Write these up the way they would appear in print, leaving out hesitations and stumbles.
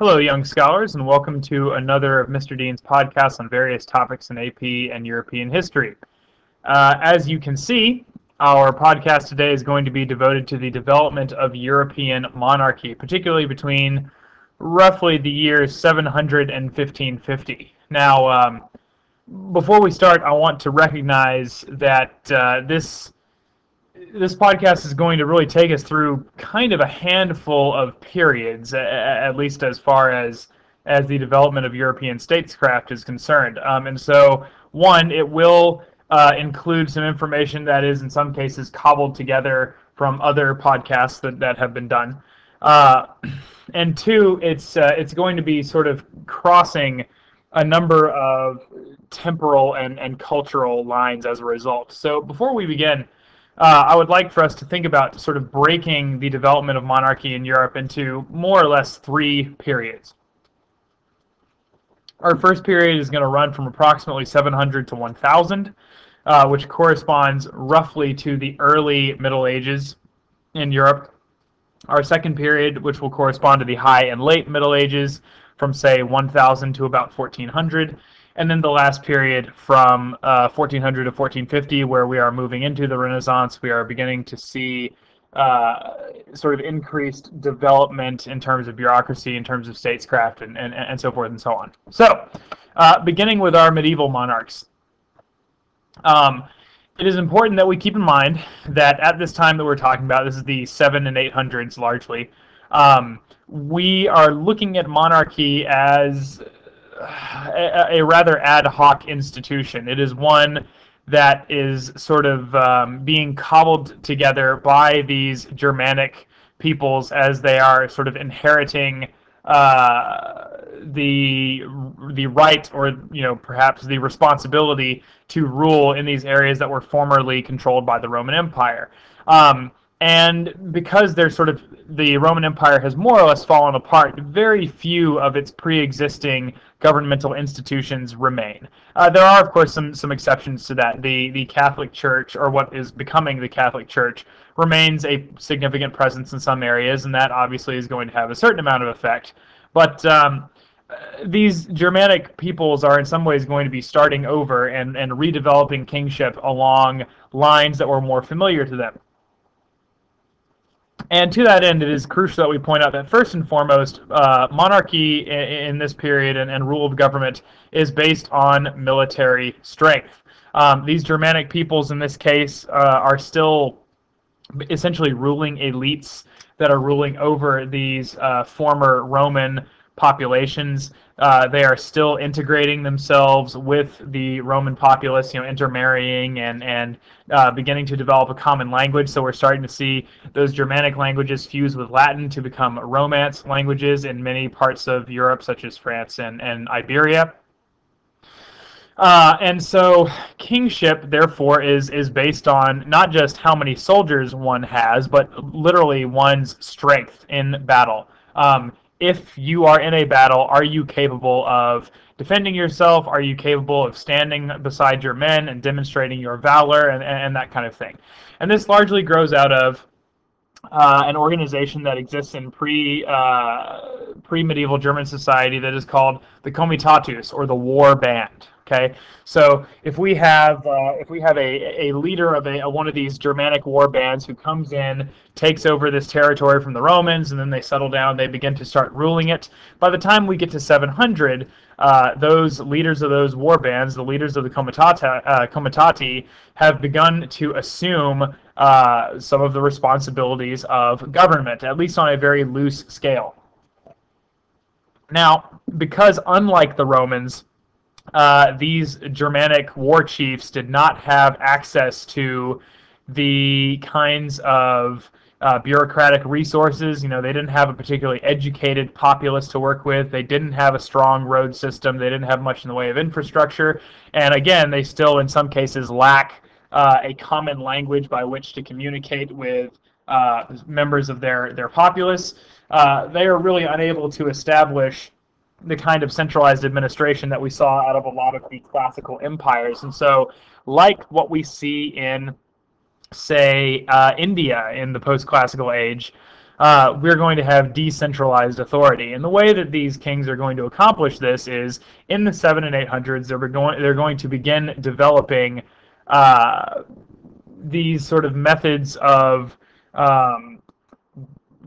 Hello, young scholars, and welcome to another of Mr. Dean's podcasts on various topics in AP and European history. As you can see, our podcast today is going to be devoted to the development of European monarchy, particularly between roughly the years 700 and 1550. Now, before we start, I want to recognize that this podcast is going to really take us through kind of a handful of periods, at least as far as the development of European statecraft is concerned. And so, one, it will include some information that is, in some cases, cobbled together from other podcasts that have been done. And two, it's going to be sort of crossing a number of temporal and cultural lines as a result. So before we begin, I would like for us to think about sort of breaking the development of monarchy in Europe into more or less three periods. Our first period is going to run from approximately 700 to 1000, which corresponds roughly to the early Middle Ages in Europe. Our second period, which will correspond to the high and late Middle Ages, from say 1000 to about 1400. And then the last period from 1400 to 1450, where we are moving into the Renaissance, we are beginning to see sort of increased development in terms of bureaucracy, in terms of statescraft, and so forth and so on. So, beginning with our medieval monarchs. It is important that we keep in mind that at this time that we're talking about, this is the 700s and 800s largely, we are looking at monarchy as a rather ad hoc institution. It is one that is sort of being cobbled together by these Germanic peoples as they are sort of inheriting the right, or perhaps the responsibility to rule in these areas that were formerly controlled by the Roman Empire. And because the Roman Empire has more or less fallen apart, very few of its pre-existing governmental institutions remain. There are, of course, some exceptions to that. The Catholic Church, or what is becoming the Catholic Church, remains a significant presence in some areas, and that obviously is going to have a certain amount of effect. But these Germanic peoples are in some ways going to be starting over and redeveloping kingship along lines that were more familiar to them. And to that end, it is crucial that we point out that first and foremost, monarchy in this period and rule of government is based on military strength. These Germanic peoples in this case are still essentially ruling elites that are ruling over these former Roman populations. They are still integrating themselves with the Roman populace, intermarrying and beginning to develop a common language. So we're starting to see those Germanic languages fuse with Latin to become Romance languages in many parts of Europe, such as France and Iberia. And so kingship, therefore, is based on not just how many soldiers one has, but literally one's strength in battle. If you are in a battle, are you capable of defending yourself? Are you capable of standing beside your men and demonstrating your valor and that kind of thing? And this largely grows out of an organization that exists in pre-medieval German society that is called the Comitatus, or the War Band. Okay, so if we have a leader of one of these Germanic war bands who comes in, takes over this territory from the Romans, and then they settle down, they begin to start ruling it. By the time we get to 700, those leaders of those war bands, the leaders of the Comitati, have begun to assume some of the responsibilities of government, at least on a very loose scale. Now, because unlike the Romans, these Germanic war chiefs did not have access to the kinds of bureaucratic resources. They didn't have a particularly educated populace to work with. They didn't have a strong road system. They didn't have much in the way of infrastructure. And again, they still, in some cases, lack a common language by which to communicate with members of their populace. They are really unable to establish the kind of centralized administration that we saw out of a lot of the classical empires. And so, like what we see in, say, India in the post-classical age, we're going to have decentralized authority. And the way that these kings are going to accomplish this is in the 7 and 800s, they're going to begin developing these sort of methods of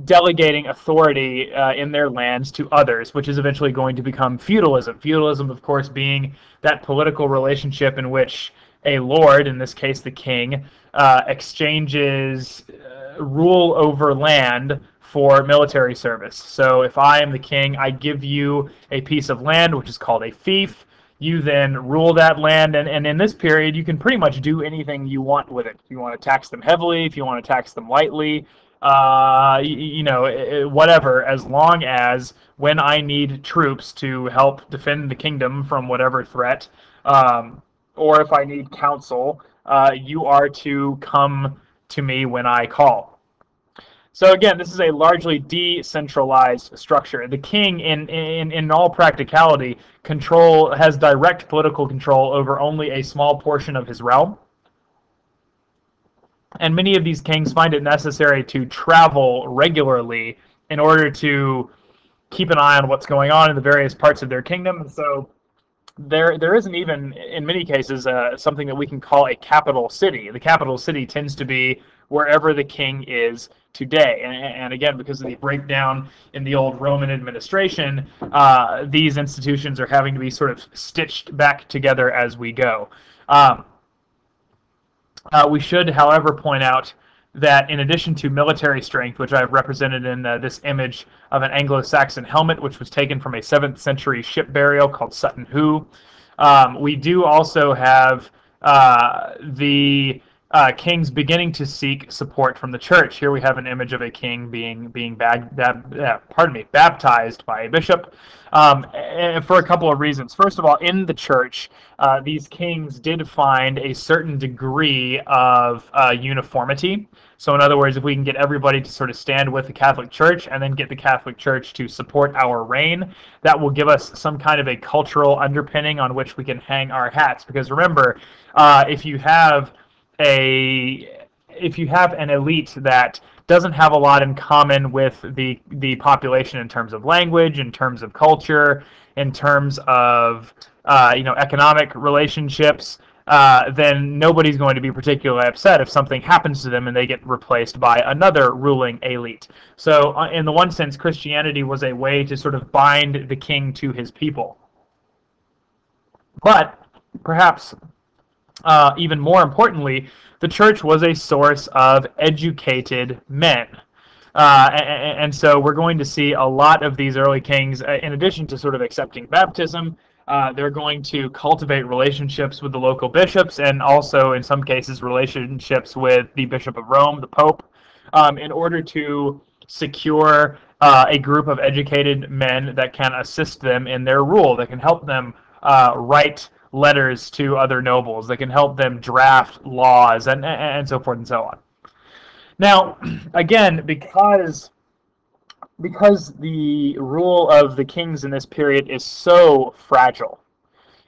delegating authority in their lands to others, which is eventually going to become feudalism. Feudalism, of course, being that political relationship in which a lord, in this case the king, exchanges rule over land for military service. So if I am the king, I give you a piece of land, which is called a fief. You then rule that land, and in this period, you can pretty much do anything you want with it. If you want to tax them heavily, if you want to tax them lightly, whatever, as long as when I need troops to help defend the kingdom from whatever threat, or if I need counsel, you are to come to me when I call. So again, this is a largely decentralized structure. The king, in all practicality, has direct political control over only a small portion of his realm. And many of these kings find it necessary to travel regularly in order to keep an eye on what's going on in the various parts of their kingdom. And so there isn't even, in many cases, something that we can call a capital city. The capital city tends to be wherever the king is today. And again, because of the breakdown in the old Roman administration, these institutions are having to be sort of stitched back together as we go. We should, however, point out that in addition to military strength, which I've represented in this image of an Anglo-Saxon helmet, which was taken from a 7th century ship burial called Sutton Hoo, we do also have the kings beginning to seek support from the church. Here we have an image of a king being baptized by a bishop, and for a couple of reasons. First of all, in the church, these kings did find a certain degree of uniformity. So in other words, if we can get everybody to sort of stand with the Catholic Church and then get the Catholic Church to support our reign, that will give us some kind of a cultural underpinning on which we can hang our hats. Because remember, if you have an elite that doesn't have a lot in common with the population in terms of language, in terms of culture, in terms of economic relationships, then nobody's going to be particularly upset if something happens to them and they get replaced by another ruling elite. So in the one sense, Christianity was a way to sort of bind the king to his people. But perhaps even more importantly, the church was a source of educated men. And so we're going to see a lot of these early kings, in addition to sort of accepting baptism, they're going to cultivate relationships with the local bishops, and also in some cases relationships with the Bishop of Rome, the Pope, in order to secure a group of educated men that can assist them in their rule, that can help them write letters to other nobles, that can help them draft laws, and so forth and so on. Now, again, because the rule of the kings in this period is so fragile,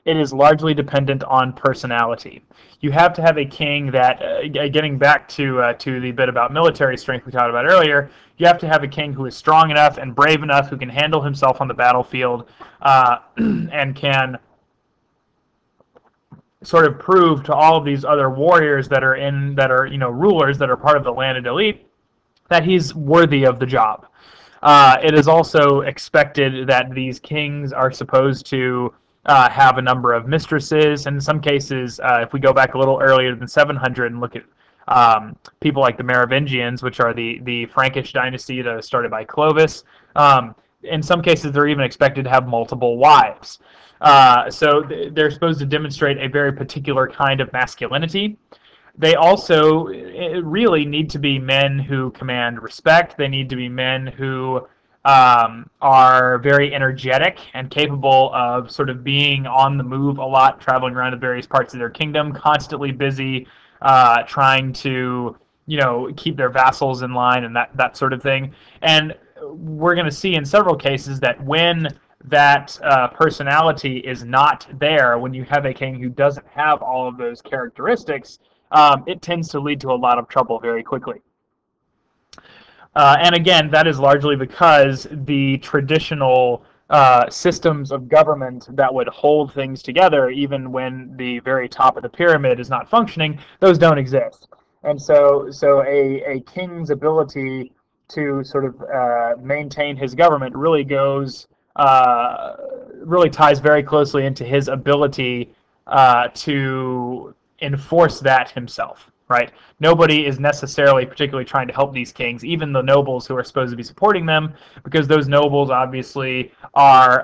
it is largely dependent on personality. You have to have a king that, getting back to the bit about military strength we talked about earlier, you have to have a king who is strong enough and brave enough, who can handle himself on the battlefield, and can sort of prove to all of these other warriors that are rulers that are part of the landed elite, that he's worthy of the job. It is also expected that these kings are supposed to have a number of mistresses, and in some cases, if we go back a little earlier than 700 and look at people like the Merovingians, which are the Frankish dynasty that was started by Clovis, in some cases they're even expected to have multiple wives. So they're supposed to demonstrate a very particular kind of masculinity. They also really need to be men who command respect. They need to be men who are very energetic and capable of sort of being on the move a lot, traveling around to various parts of their kingdom, constantly busy, trying to keep their vassals in line and that sort of thing. And we're going to see in several cases that when that personality is not there, when you have a king who doesn't have all of those characteristics, it tends to lead to a lot of trouble very quickly. And again, that is largely because the traditional systems of government that would hold things together, even when the very top of the pyramid is not functioning, those don't exist. And so a king's ability to sort of maintain his government really really ties very closely into his ability to enforce that himself, right? Nobody is necessarily particularly trying to help these kings, even the nobles who are supposed to be supporting them, because those nobles obviously are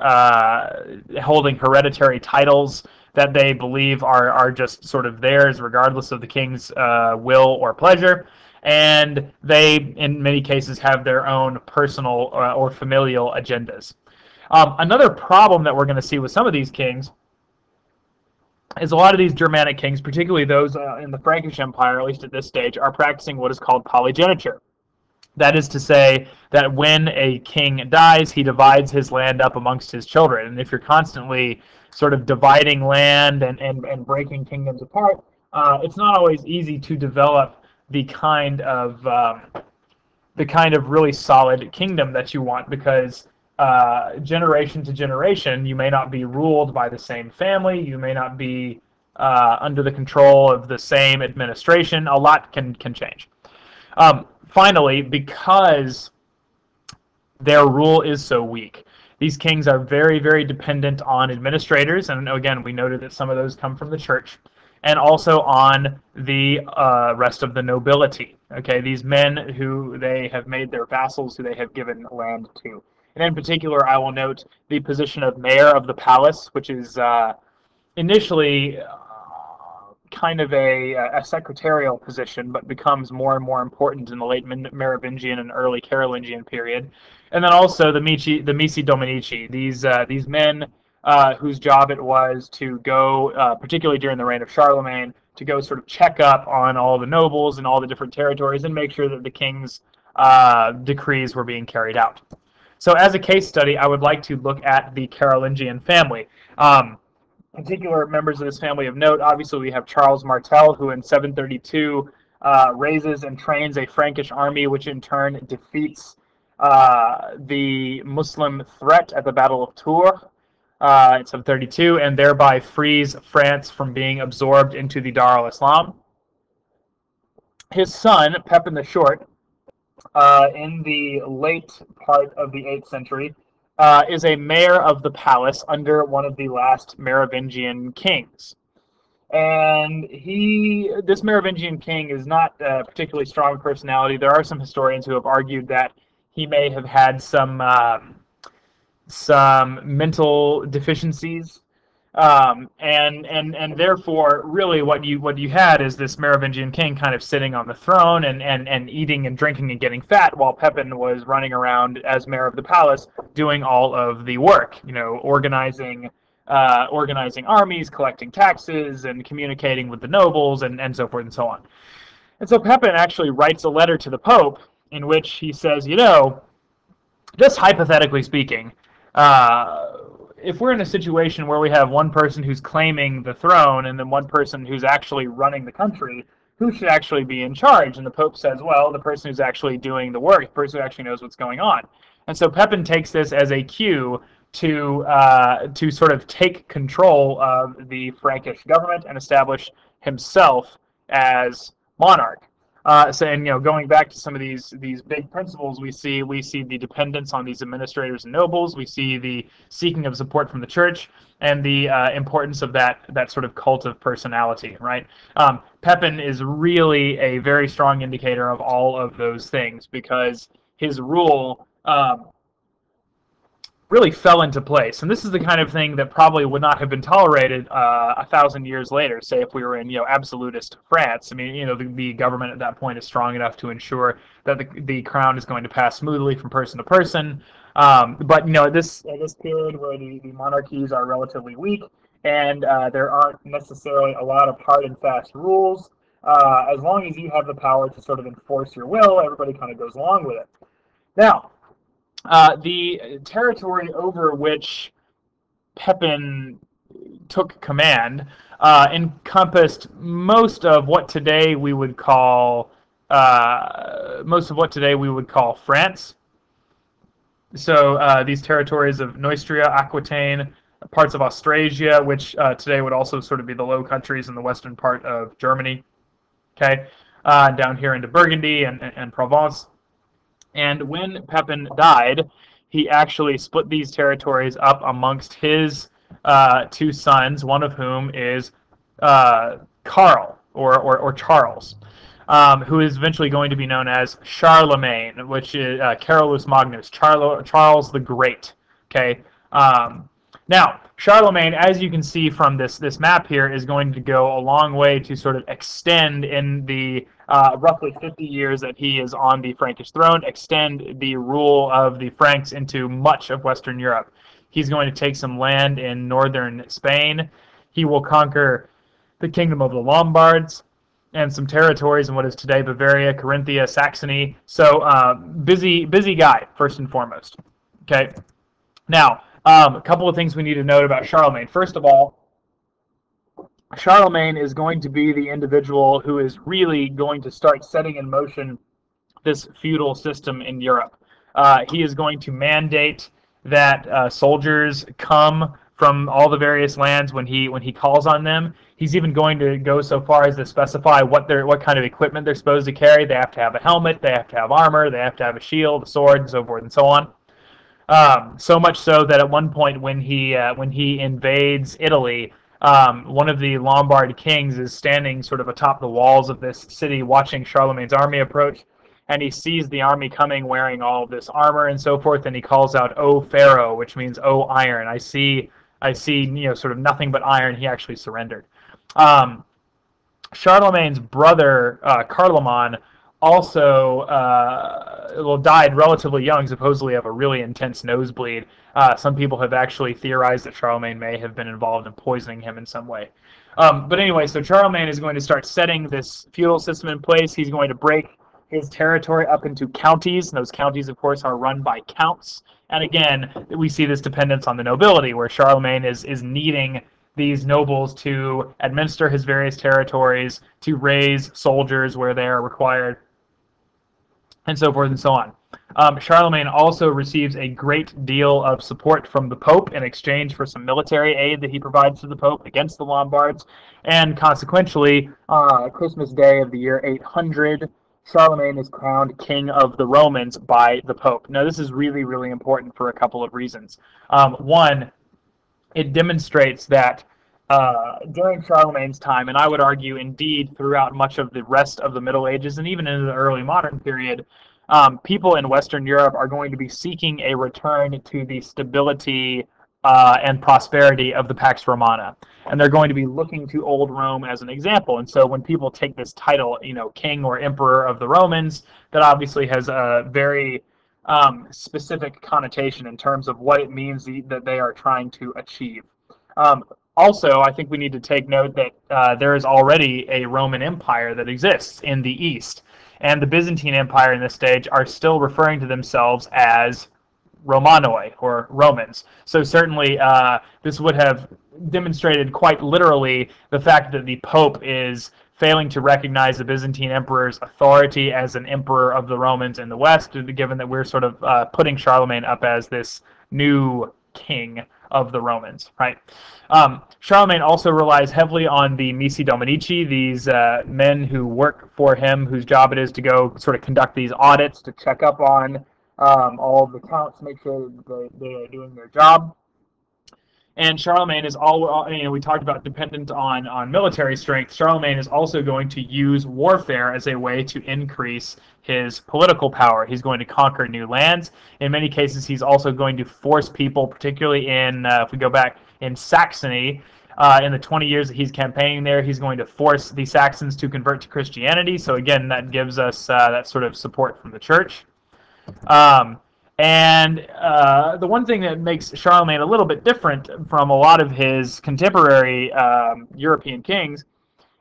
holding hereditary titles that they believe are just sort of theirs, regardless of the king's will or pleasure. And they, in many cases, have their own personal or familial agendas. Another problem that we're going to see with some of these kings is a lot of these Germanic kings, particularly those in the Frankish Empire, at least at this stage, are practicing what is called polygeniture. That is to say that when a king dies, he divides his land up amongst his children. And if you're constantly sort of dividing land and breaking kingdoms apart, it's not always easy to develop the kind of really solid kingdom that you want, because generation to generation, you may not be ruled by the same family, you may not be under the control of the same administration. A lot can change. Finally, because their rule is so weak, these kings are very, very dependent on administrators, and again, we noted that some of those come from the church, and also on the rest of the nobility. Okay, these men who they have made their vassals, who they have given land to. And in particular, I will note the position of mayor of the palace, which is initially kind of a secretarial position, but becomes more and more important in the late Merovingian and early Carolingian period. And then also the Missi Dominici, these men whose job it was to go, particularly during the reign of Charlemagne, to go sort of check up on all the nobles and all the different territories and make sure that the king's decrees were being carried out. So as a case study, I would like to look at the Carolingian family. Particular members of this family of note, obviously we have Charles Martel, who in 732 raises and trains a Frankish army, which in turn defeats the Muslim threat at the Battle of Tours in 732, and thereby frees France from being absorbed into the Dar al-Islam. His son, Pepin the Short, in the late part of the 8th century, is a mayor of the palace under one of the last Merovingian kings. And this Merovingian king is not a particularly strong personality. There are some historians who have argued that he may have had some mental deficiencies. And therefore, really, what you had is this Merovingian king kind of sitting on the throne and eating and drinking and getting fat, while Pepin was running around as mayor of the palace, doing all of the work. Organizing armies, collecting taxes, and communicating with the nobles, and so forth and so on. And so Pepin actually writes a letter to the Pope in which he says, just hypothetically speaking, if we're in a situation where we have one person who's claiming the throne and then one person who's actually running the country, who should actually be in charge? And the Pope says, well, the person who's actually doing the work, the person who actually knows what's going on. And so Pepin takes this as a cue to sort of take control of the Frankish government and establish himself as monarch. Going back to some of these big principles, we see the dependence on these administrators and nobles. We see the seeking of support from the church, and the importance of that sort of cult of personality. Right? Pepin is really a very strong indicator of all of those things, because his rule really fell into place. And this is the kind of thing that probably would not have been tolerated 1,000 years later, say if we were in absolutist France. I mean, the government at that point is strong enough to ensure that the crown is going to pass smoothly from person to person. But at this period where the monarchies are relatively weak, and there aren't necessarily a lot of hard and fast rules, as long as you have the power to sort of enforce your will, everybody kind of goes along with it. Now, the territory over which Pepin took command encompassed most of what today we would call most of what today we would call France. So these territories of Neustria, Aquitaine, parts of Austrasia, which today would also sort of be the Low Countries in the western part of Germany, okay, down here into Burgundy and Provence. And when Pepin died, he actually split these territories up amongst his two sons, one of whom is Karl, or Charles, who is eventually going to be known as Charlemagne, which is Carolus Magnus, Charles the Great. Okay. Now, Charlemagne, as you can see from this map here, is going to go a long way to sort of extend in the roughly 50 years that he is on the Frankish throne, extend the rule of the Franks into much of Western Europe. He's going to take some land in northern Spain. He will conquer the kingdom of the Lombards and some territories in what is today Bavaria, Carinthia, Saxony. So busy guy, first and foremost. Okay. Now, a couple of things we need to note about Charlemagne. First of all, Charlemagne is going to be the individual who is really going to start setting in motion this feudal system in Europe. He is going to mandate that soldiers come from all the various lands when he calls on them. He's even going to go so far as to specify what kind of equipment they're supposed to carry. They have to have a helmet, they have to have armor, they have to have a shield, a sword, and so forth and so on. So much so that at one point when he invades Italy, one of the Lombard kings is standing sort of atop the walls of this city watching Charlemagne's army approach, and he sees the army coming wearing all of this armor and so forth, and he calls out, "O Pharaoh," which means "O iron. I see, sort of nothing but iron." He actually surrendered. Charlemagne's brother, Carloman, also died relatively young, supposedly of a really intense nosebleed. Some people have actually theorized that Charlemagne may have been involved in poisoning him in some way. But anyway, so Charlemagne is going to start setting this feudal system in place. He's going to break his territory up into counties, and those counties, of course, are run by counts. And again, we see this dependence on the nobility, where Charlemagne is needing these nobles to administer his various territories, to raise soldiers where they are required, and so forth and so on. Charlemagne also receives a great deal of support from the Pope in exchange for some military aid that he provides to the Pope against the Lombards, and consequentially, Christmas Day of the year 800, Charlemagne is crowned King of the Romans by the Pope. Now, this is really, really important for a couple of reasons. One, it demonstrates that during Charlemagne's time, and I would argue indeed throughout much of the rest of the Middle Ages and even into the early modern period, people in Western Europe are going to be seeking a return to the stability and prosperity of the Pax Romana. And they're going to be looking to old Rome as an example. And so when people take this title, King or Emperor of the Romans, that obviously has a very specific connotation in terms of what it means that they are trying to achieve. Also, I think we need to take note that there is already a Roman Empire that exists in the East. And the Byzantine Empire in this stage are still referring to themselves as Romanoi, or Romans. So certainly this would have demonstrated quite literally the fact that the Pope is failing to recognize the Byzantine Emperor's authority as an emperor of the Romans in the West, given that we're sort of putting Charlemagne up as this new king of the Romans, right? Charlemagne also relies heavily on the Missi Dominici, these men who work for him, whose job it is to go sort of conduct these audits, to check up on all of the counts, make sure that they are doing their job. And Charlemagne is we talked about dependent on military strength. Charlemagne is also going to use warfare as a way to increase his political power. He's going to conquer new lands. In many cases, he's also going to force people, particularly in, if we go back in Saxony, in the 20 years that he's campaigning there, he's going to force the Saxons to convert to Christianity. So again, that gives us that sort of support from the church. And the one thing that makes Charlemagne a little bit different from a lot of his contemporary European kings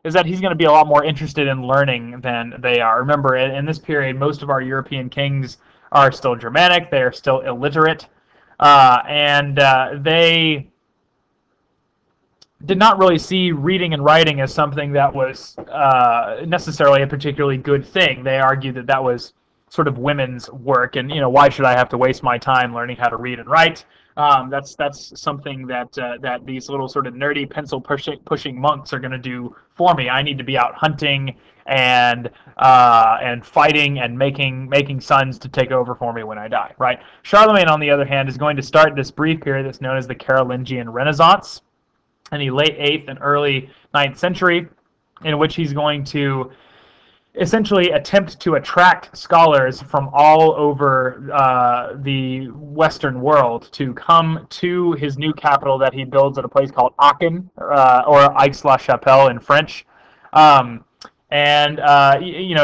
is that he's going to be a lot more interested in learning than they are. Remember, in this period, most of our European kings are still Germanic, they are still illiterate, and did not really see reading and writing as something that was necessarily a particularly good thing. They argued that that was sort of women's work, and why should I have to waste my time learning how to read and write? That's something that these little sort of nerdy pencil pushing monks are going to do for me. I need to be out hunting and fighting and making sons to take over for me when I die. Right. Charlemagne, on the other hand, is going to start this brief period that's known as the Carolingian Renaissance in the late 8th and early 9th century, in which he's going to essentially attempt to attract scholars from all over the Western world to come to his new capital that he builds at a place called Aachen, or Aix-la-Chapelle in French. And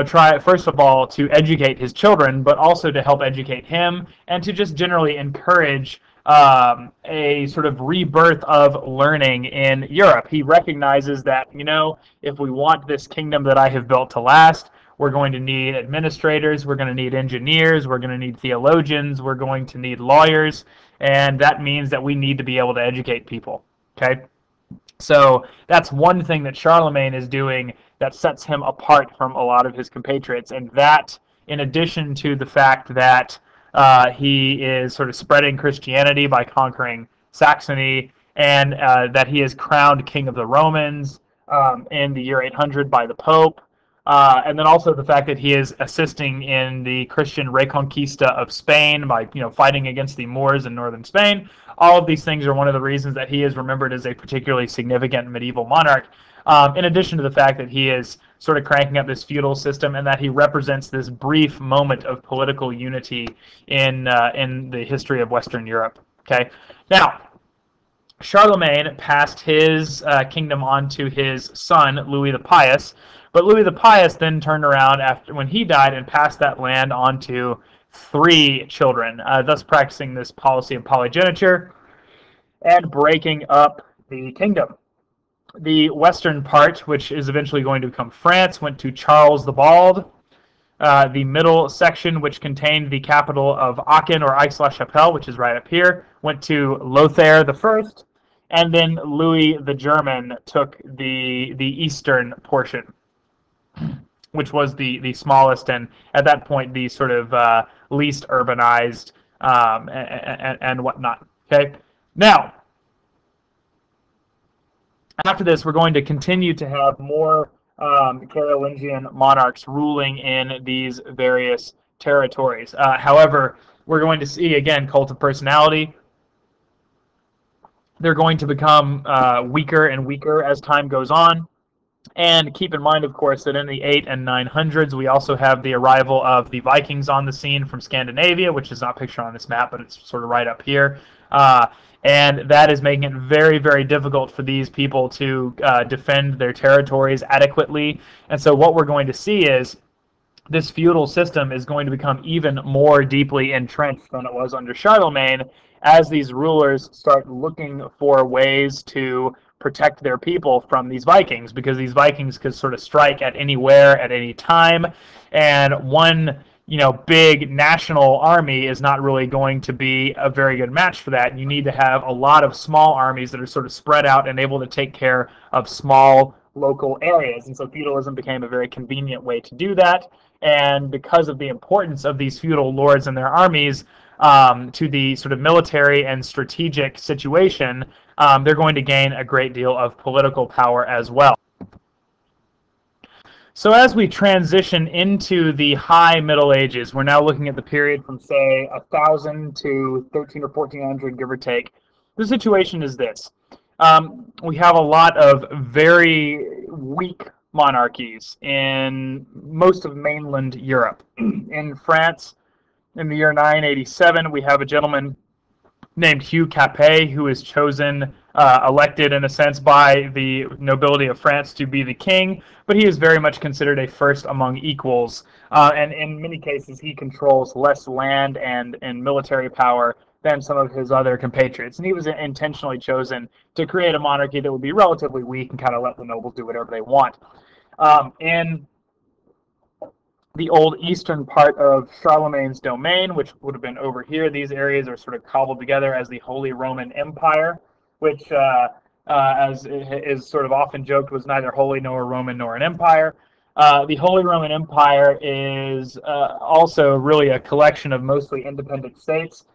try first of all to educate his children, but also to help educate him and to just generally encourage a sort of rebirth of learning in Europe. He recognizes that, if we want this kingdom that I have built to last, we're going to need administrators, we're going to need engineers, we're going to need theologians, we're going to need lawyers, and that means that we need to be able to educate people. Okay? So that's one thing that Charlemagne is doing that sets him apart from a lot of his compatriots, and that, in addition to the fact that he is sort of spreading Christianity by conquering Saxony, and that he is crowned King of the Romans in the year 800 by the Pope, and then also the fact that he is assisting in the Christian Reconquista of Spain by fighting against the Moors in northern Spain. All of these things are one of the reasons that he is remembered as a particularly significant medieval monarch, in addition to the fact that he is sort of cranking up this feudal system and that he represents this brief moment of political unity in the history of Western Europe. Okay, now Charlemagne passed his kingdom on to his son Louis the Pious, but Louis the Pious then turned around after when he died and passed that land on to 3 children, thus practicing this policy of polygeniture and breaking up the kingdom. The western part, which is eventually going to become France, went to Charles the Bald. The middle section, which contained the capital of Aachen or Aix-la-Chapelle, which is right up here, went to Lothair the First, and then Louis the German took the eastern portion, which was the smallest and at that point the sort of least urbanized and whatnot. Okay, now after this, we're going to continue to have more Carolingian monarchs ruling in these various territories. However, we're going to see, again, cult of personality. They're going to become weaker and weaker as time goes on. And keep in mind, of course, that in the 8 and 900s, we also have the arrival of the Vikings on the scene from Scandinavia, which is not pictured on this map, but it's sort of right up here. And that is making it very, very difficult for these people to defend their territories adequately. And so what we're going to see is this feudal system is going to become even more deeply entrenched than it was under Charlemagne as these rulers start looking for ways to protect their people from these Vikings, because these Vikings could sort of strike at anywhere at any time, and one big national army is not really going to be a very good match for that. You need to have a lot of small armies that are sort of spread out and able to take care of small local areas. And so feudalism became a very convenient way to do that. And because of the importance of these feudal lords and their armies to the sort of military and strategic situation, they're going to gain a great deal of political power as well. So as we transition into the high Middle Ages, we're now looking at the period from, say, 1000 to 13 or 1400, give or take. The situation is this. We have a lot of very weak monarchies in most of mainland Europe. In France, in the year 987, we have a gentleman named Hugh Capet, who is chosen, elected in a sense by the nobility of France to be the king, but he is very much considered a first among equals, and in many cases he controls less land and military power than some of his other compatriots, and he was intentionally chosen to create a monarchy that would be relatively weak and kind of let the nobles do whatever they want. In the old eastern part of Charlemagne's domain, which would have been over here, these areas are sort of cobbled together as the Holy Roman Empire, which as is sort of often joked, was neither holy nor Roman nor an empire. The Holy Roman Empire is also really a collection of mostly independent states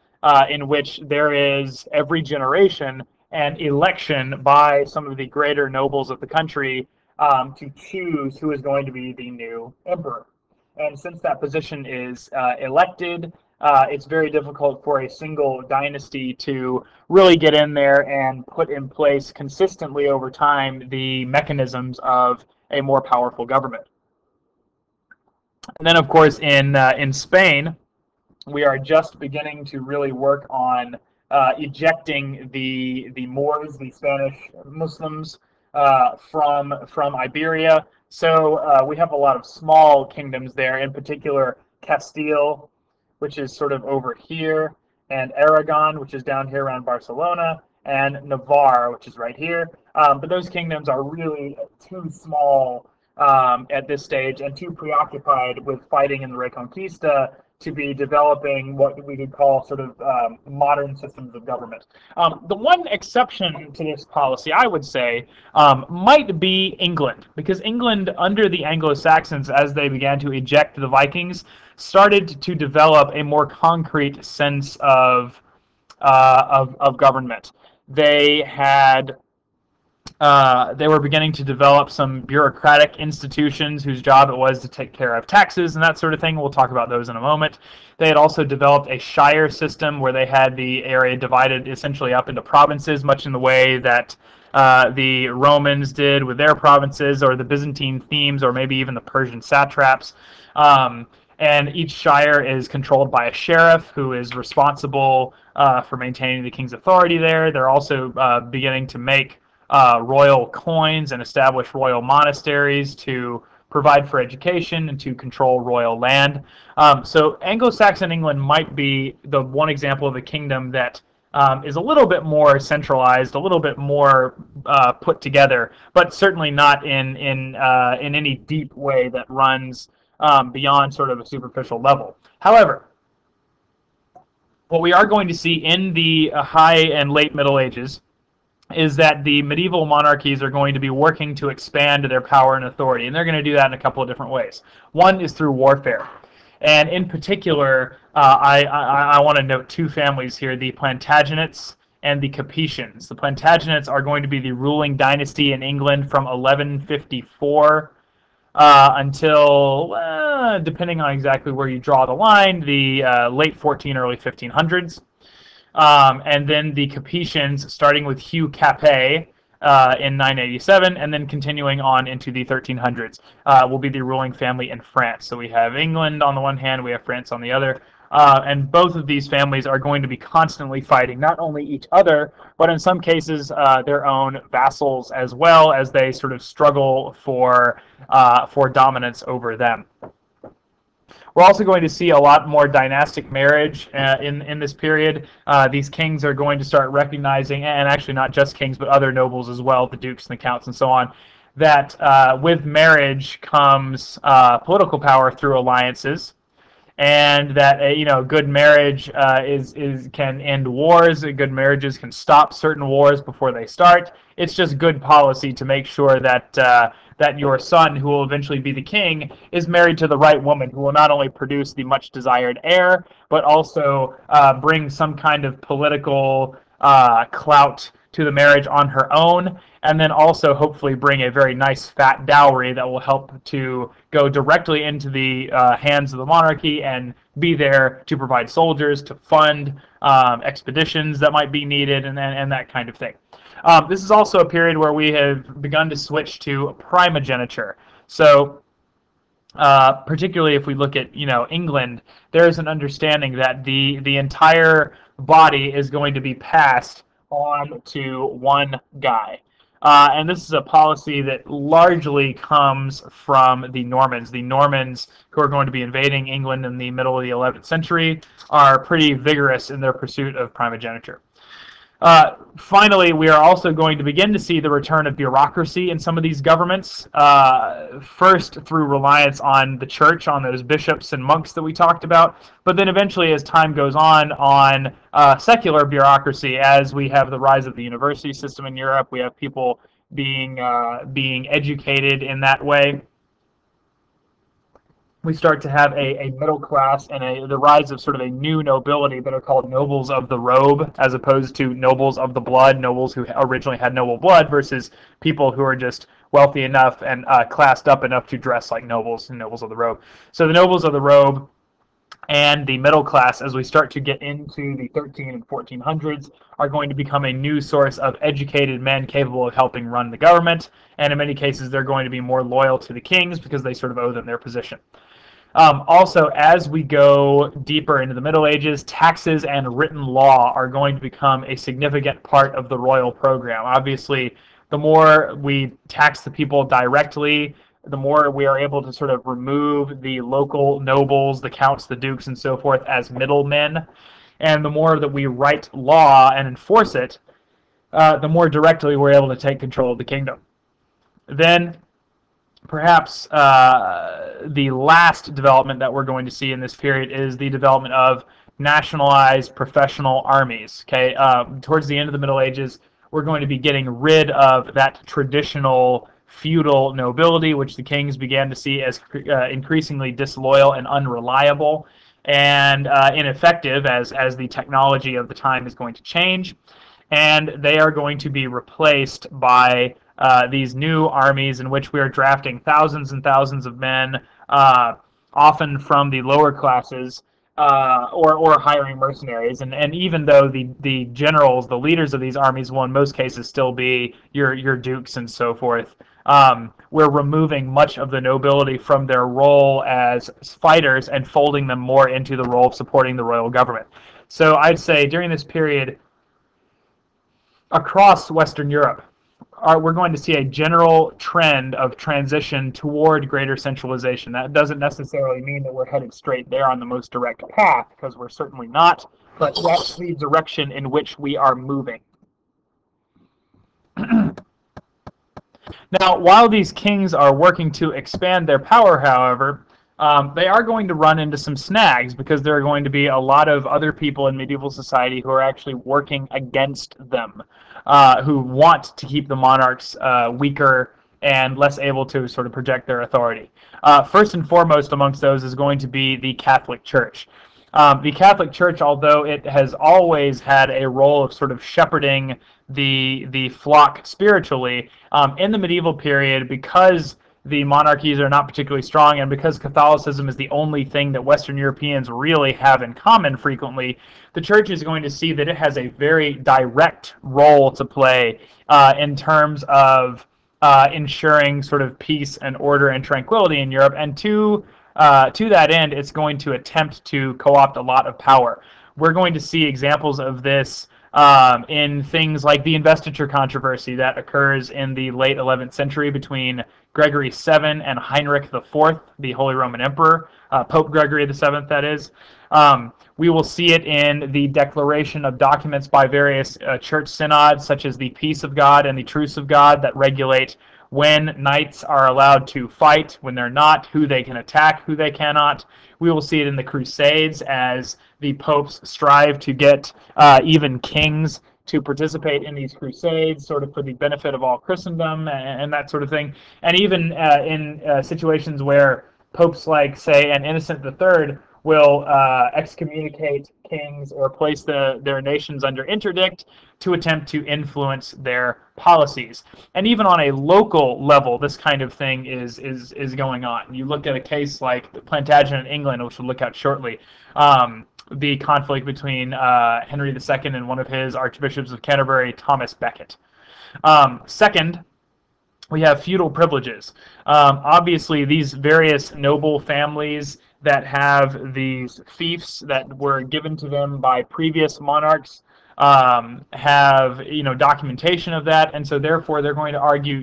in which there is every generation an election by some of the greater nobles of the country to choose who is going to be the new emperor. And since that position is elected, it's very difficult for a single dynasty to really get in there and put in place consistently over time the mechanisms of a more powerful government. And then, of course, in Spain, we are just beginning to really work on ejecting the Moors, the Spanish Muslims, from Iberia. So we have a lot of small kingdoms there, in particular Castile, which is sort of over here, and Aragon, which is down here around Barcelona, and Navarre, which is right here. But those kingdoms are really too small at this stage and too preoccupied with fighting in the Reconquista to be developing what we could call sort of modern systems of government. The one exception to this policy, I would say, might be England, because England, under the Anglo-Saxons, as they began to eject the Vikings, started to develop a more concrete sense of government. They were beginning to develop some bureaucratic institutions whose job it was to take care of taxes and that sort of thing. We'll talk about those in a moment. They had also developed a shire system where they had the area divided essentially up into provinces, much in the way that the Romans did with their provinces, or the Byzantine themes, or maybe even the Persian satraps. And each shire is controlled by a sheriff who is responsible for maintaining the king's authority there. They're also beginning to make royal coins and establish royal monasteries to provide for education and to control royal land. So Anglo-Saxon England might be the one example of a kingdom that is a little bit more centralized, a little bit more put together, but certainly not in any deep way that runs beyond sort of a superficial level. However, what we are going to see in the high and late Middle Ages is that the medieval monarchies are going to be working to expand their power and authority, and they're going to do that in a couple of different ways. One is through warfare, and in particular, I want to note two families here: the Plantagenets and the Capetians. The Plantagenets are going to be the ruling dynasty in England from 1154 until, depending on exactly where you draw the line, the late early 1500s. And then the Capetians, starting with Hugh Capet in 987, and then continuing on into the 1300s, will be the ruling family in France. So we have England on the one hand, we have France on the other, and both of these families are going to be constantly fighting not only each other, but in some cases their own vassals as well, as they sort of struggle for dominance over them. We're also going to see a lot more dynastic marriage in this period. These kings are going to start recognizing, and actually not just kings, but other nobles as well, the dukes and the counts and so on, that with marriage comes political power through alliances, and that good marriage can end wars. Good marriages can stop certain wars before they start. It's just good policy to make sure that that your son, who will eventually be the king, is married to the right woman, who will not only produce the much desired heir, but also bring some kind of political clout to the marriage on her own, and then also hopefully bring a very nice fat dowry that will help to go directly into the hands of the monarchy and be there to provide soldiers, to fund expeditions that might be needed, and that kind of thing. This is also a period where we have begun to switch to primogeniture. So particularly if we look at England, there is an understanding that the entire body is going to be passed on to one guy. And this is a policy that largely comes from the Normans. The Normans, who are going to be invading England in the middle of the 11th century, are pretty vigorous in their pursuit of primogeniture. Finally, we are also going to begin to see the return of bureaucracy in some of these governments, first through reliance on the church, on those bishops and monks that we talked about, but then eventually, as time goes on secular bureaucracy, as we have the rise of the university system in Europe, we have people being educated in that way. We start to have a middle class and the rise of sort of a new nobility that are called nobles of the robe, as opposed to nobles of the blood, nobles who originally had noble blood, versus people who are just wealthy enough and classed up enough to dress like nobles and nobles of the robe. So the nobles of the robe and the middle class, as we start to get into the 13 and 1400s, are going to become a new source of educated men capable of helping run the government, and in many cases they're going to be more loyal to the kings because they sort of owe them their position. Also, as we go deeper into the Middle Ages, taxes and written law are going to become a significant part of the royal program. Obviously, the more we tax the people directly, the more we are able to sort of remove the local nobles, the counts, the dukes, and so forth as middlemen. And the more that we write law and enforce it, the more directly we're able to take control of the kingdom. Then, perhaps the last development that we're going to see in this period is the development of nationalized professional armies. Okay, towards the end of the Middle Ages, we're going to be getting rid of that traditional feudal nobility, which the kings began to see as increasingly disloyal and unreliable and ineffective as the technology of the time is going to change. And they are going to be replaced by these new armies in which we are drafting thousands and thousands of men, often from the lower classes, or hiring mercenaries. And even though the generals, the leaders of these armies, will in most cases still be your dukes and so forth, we're removing much of the nobility from their role as fighters and folding them more into the role of supporting the royal government. So I'd say during this period, across Western Europe, we're going to see a general trend of transition toward greater centralization. That doesn't necessarily mean that we're headed straight there on the most direct path, because we're certainly not, but that's the direction in which we are moving. Now, while these kings are working to expand their power, however, they are going to run into some snags, because there are going to be a lot of other people in medieval society who are actually working against them, who want to keep the monarchs weaker and less able to sort of project their authority. First and foremost amongst those is going to be the Catholic Church. The Catholic Church, although it has always had a role of sort of shepherding the flock spiritually, in the medieval period, because the monarchies are not particularly strong, and because Catholicism is the only thing that Western Europeans really have in common frequently, the church is going to see that it has a very direct role to play in terms of ensuring sort of peace and order and tranquility in Europe, and to that end, it's going to attempt to co-opt a lot of power. We're going to see examples of this in things like the investiture controversy that occurs in the late 11th century between Gregory VII and Heinrich IV, the Holy Roman Emperor, Pope Gregory VII, that is. We will see it in the declaration of documents by various church synods, such as the Peace of God and the Truce of God, that regulate when knights are allowed to fight, when they're not, who they can attack, who they cannot. We will see it in the Crusades as the popes strive to get even kings to participate in these crusades, sort of for the benefit of all Christendom and that sort of thing. And even in situations where popes like, say, an Innocent III will excommunicate kings or place their nations under interdict to attempt to influence their policies. And even on a local level, this kind of thing is going on. You look at a case like the Plantagenet in England, which we'll look at shortly, the conflict between Henry II and one of his archbishops of Canterbury, Thomas Becket. Second, we have feudal privileges. Obviously, these various noble families that have these fiefs that were given to them by previous monarchs have documentation of that, and so therefore they're going to argue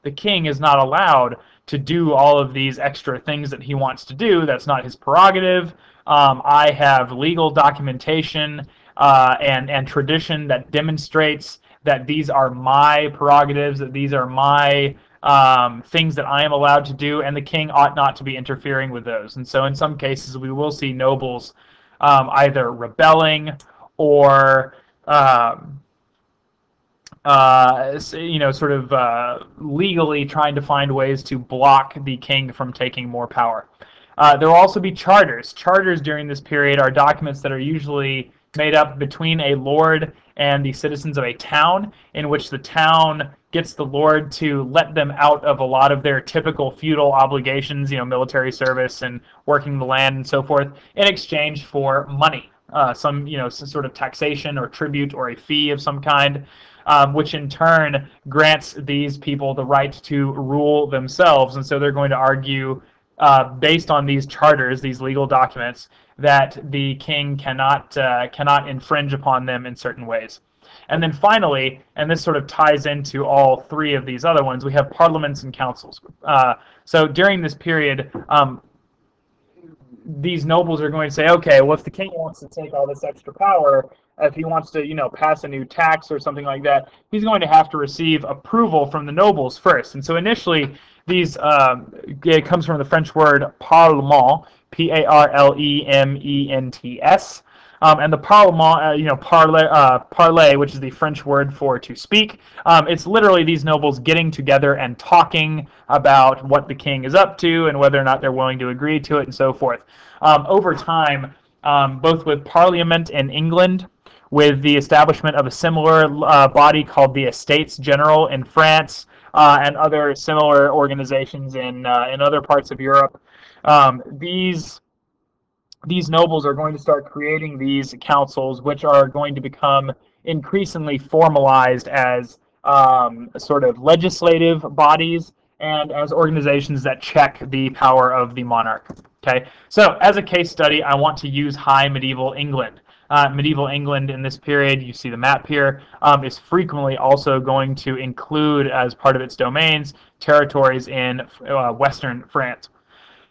the king is not allowed to do all of these extra things that he wants to do. That's not his prerogative. I have legal documentation and tradition that demonstrates that these are my prerogatives, that these are my things that I am allowed to do, and the king ought not to be interfering with those. And so in some cases, we will see nobles either rebelling or sort of legally trying to find ways to block the king from taking more power. There will also be charters. Charters during this period are documents that are usually made up between a lord and the citizens of a town, in which the town gets the lord to let them out of a lot of their typical feudal obligations, military service and working the land and so forth, in exchange for money, some sort of taxation or tribute or a fee of some kind, which in turn grants these people the right to rule themselves. And so they're going to argue, based on these charters, these legal documents, that the king cannot infringe upon them in certain ways. And then finally, and this sort of ties into all three of these other ones, we have parliaments and councils. So during this period, these nobles are going to say, okay, well, if the king wants to take all this extra power, if he wants to, pass a new tax or something like that, he's going to have to receive approval from the nobles first. And so initially, these it comes from the French word parlement, Parlements, and the parlement, parler, which is the French word for to speak. It's literally these nobles getting together and talking about what the king is up to and whether or not they're willing to agree to it and so forth. Over time, both with Parliament in England, with the establishment of a similar body called the Estates General in France, and other similar organizations in other parts of Europe, these nobles are going to start creating these councils, which are going to become increasingly formalized as sort of legislative bodies and as organizations that check the power of the monarch. Okay, so as a case study, I want to use High Medieval England. Medieval England in this period, you see the map here, is frequently also going to include, as part of its domains, territories in western France.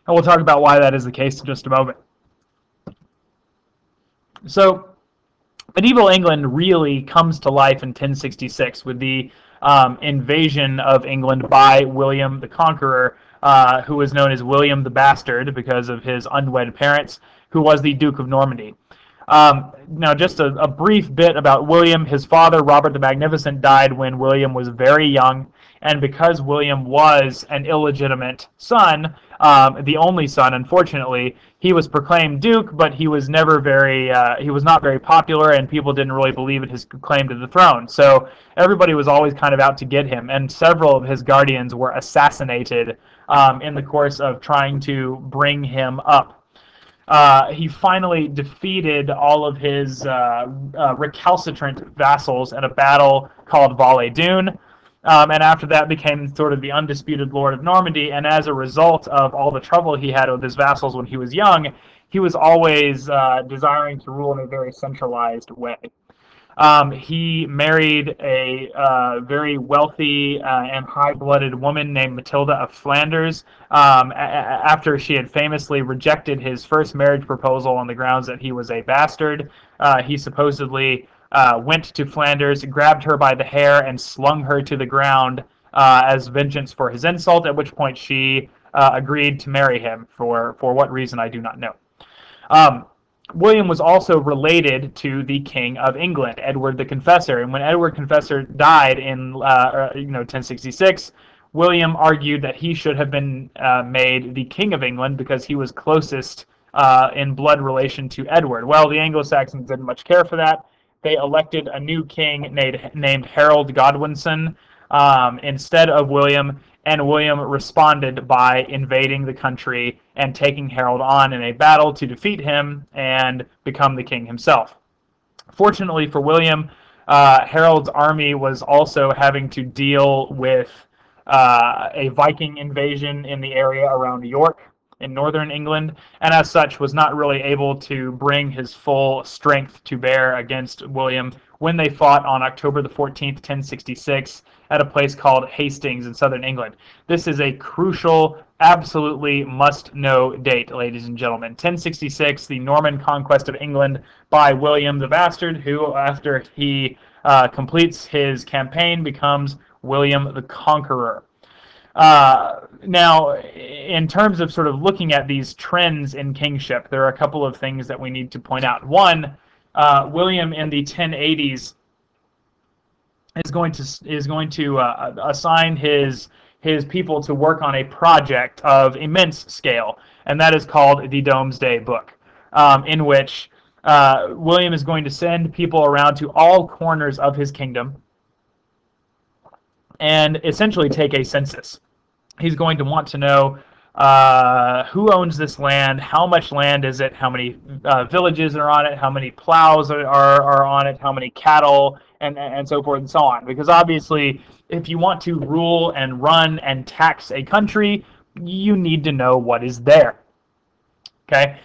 And we'll talk about why that is the case in just a moment. So medieval England really comes to life in 1066 with the invasion of England by William the Conqueror, who was known as William the Bastard because of his unwed parents, who was the Duke of Normandy. Now, just a brief bit about William. His father, Robert the Magnificent, died when William was very young, and because William was an illegitimate son, the only son, unfortunately, he was proclaimed Duke, but he was never he was not very popular, and people didn't really believe in his claim to the throne. So everybody was always kind of out to get him, and several of his guardians were assassinated in the course of trying to bring him up. He finally defeated all of his recalcitrant vassals in a battle called Val-les-Dunes, and after that became sort of the undisputed Lord of Normandy, and as a result of all the trouble he had with his vassals when he was young, he was always desiring to rule in a very centralized way. He married a very wealthy and high-blooded woman named Matilda of Flanders after she had famously rejected his first marriage proposal on the grounds that he was a bastard. He supposedly went to Flanders, grabbed her by the hair, and slung her to the ground as vengeance for his insult, at which point she agreed to marry him, for what reason I do not know. William was also related to the King of England, Edward the Confessor, and when Edward Confessor died in 1066, William argued that he should have been made the King of England because he was closest in blood relation to Edward. Well, the Anglo-Saxons didn't much care for that. They elected a new king named Harold Godwinson instead of William, and William responded by invading the country and taking Harold on in a battle to defeat him and become the king himself. Fortunately for William, Harold's army was also having to deal with a Viking invasion in the area around York, in northern England, and as such was not really able to bring his full strength to bear against William when they fought on October the 14th, 1066, at a place called Hastings in southern England. This is a crucial, absolutely must-know date, ladies and gentlemen. 1066, the Norman conquest of England by William the Bastard, who, after he completes his campaign, becomes William the Conqueror. Now, in terms of sort of looking at these trends in kingship, there are a couple of things that we need to point out. One, William in the 1080s is going to assign his people to work on a project of immense scale, and that is called the Domesday Book, in which William is going to send people around to all corners of his kingdom and essentially take a census. He's going to want to know who owns this land, how much land is it, how many villages are on it, how many plows are on it, how many cattle, and so forth and so on. Because obviously, if you want to rule and run and tax a country, you need to know what is there. Okay.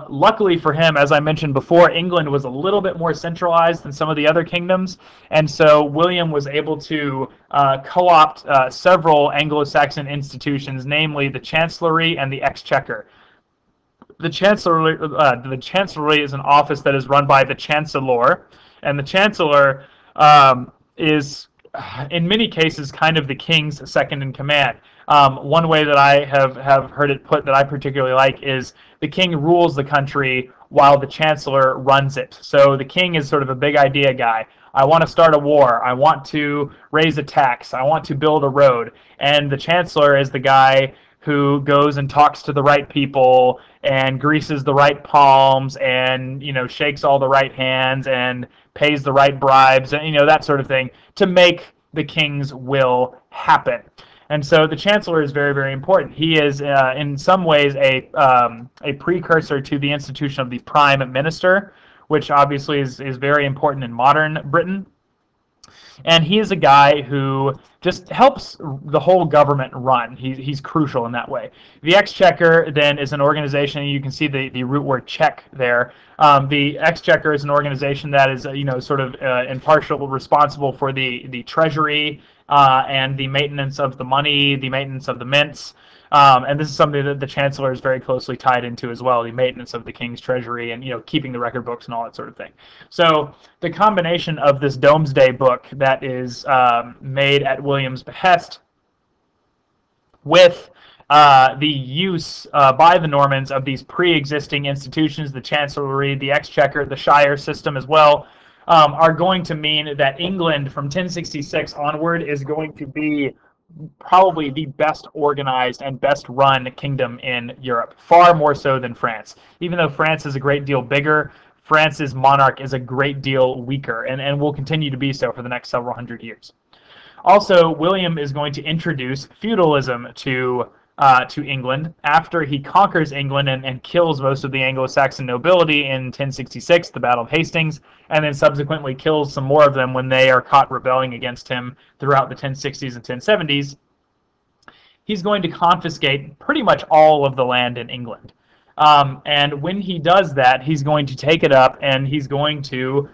Luckily for him, as I mentioned before, England was a little bit more centralized than some of the other kingdoms, and so William was able to co-opt several Anglo-Saxon institutions, namely the Chancellery and the Exchequer. The Chancellery is an office that is run by the Chancellor, and the Chancellor is, in many cases, kind of the king's second in command. One way that I have heard it put that I particularly like is the king rules the country while the chancellor runs it. So the king is sort of a big idea guy. I want to start a war. I want to raise a tax. I want to build a road. And the chancellor is the guy who goes and talks to the right people and greases the right palms and, shakes all the right hands and pays the right bribes and, that sort of thing to make the king's will happen. And so the chancellor is very, very important. He is, in some ways, a precursor to the institution of the prime minister, which obviously is very important in modern Britain. And he is a guy who just helps the whole government run. He's crucial in that way. The Exchequer then is an organization, and you can see the root word check there. The Exchequer is an organization that is, sort of impartial, responsible for the treasury and the maintenance of the money, the maintenance of the mints. And this is something that the chancellor is very closely tied into as well, the maintenance of the king's treasury and keeping the record books and all that sort of thing. So the combination of this Domesday Book that is made at William's behest with the use by the Normans of these pre-existing institutions, the Chancellery, the Exchequer, the Shire system as well, are going to mean that England from 1066 onward is going to be probably the best organized and best run kingdom in Europe, far more so than France. Even though France is a great deal bigger, France's monarch is a great deal weaker and will continue to be so for the next several hundred years. Also, William is going to introduce feudalism to England after he conquers England and kills most of the Anglo-Saxon nobility in 1066, the Battle of Hastings, and then subsequently kills some more of them when they are caught rebelling against him throughout the 1060s and 1070s. He's going to confiscate pretty much all of the land in England. And when he does that, he's going to take it up and he's going to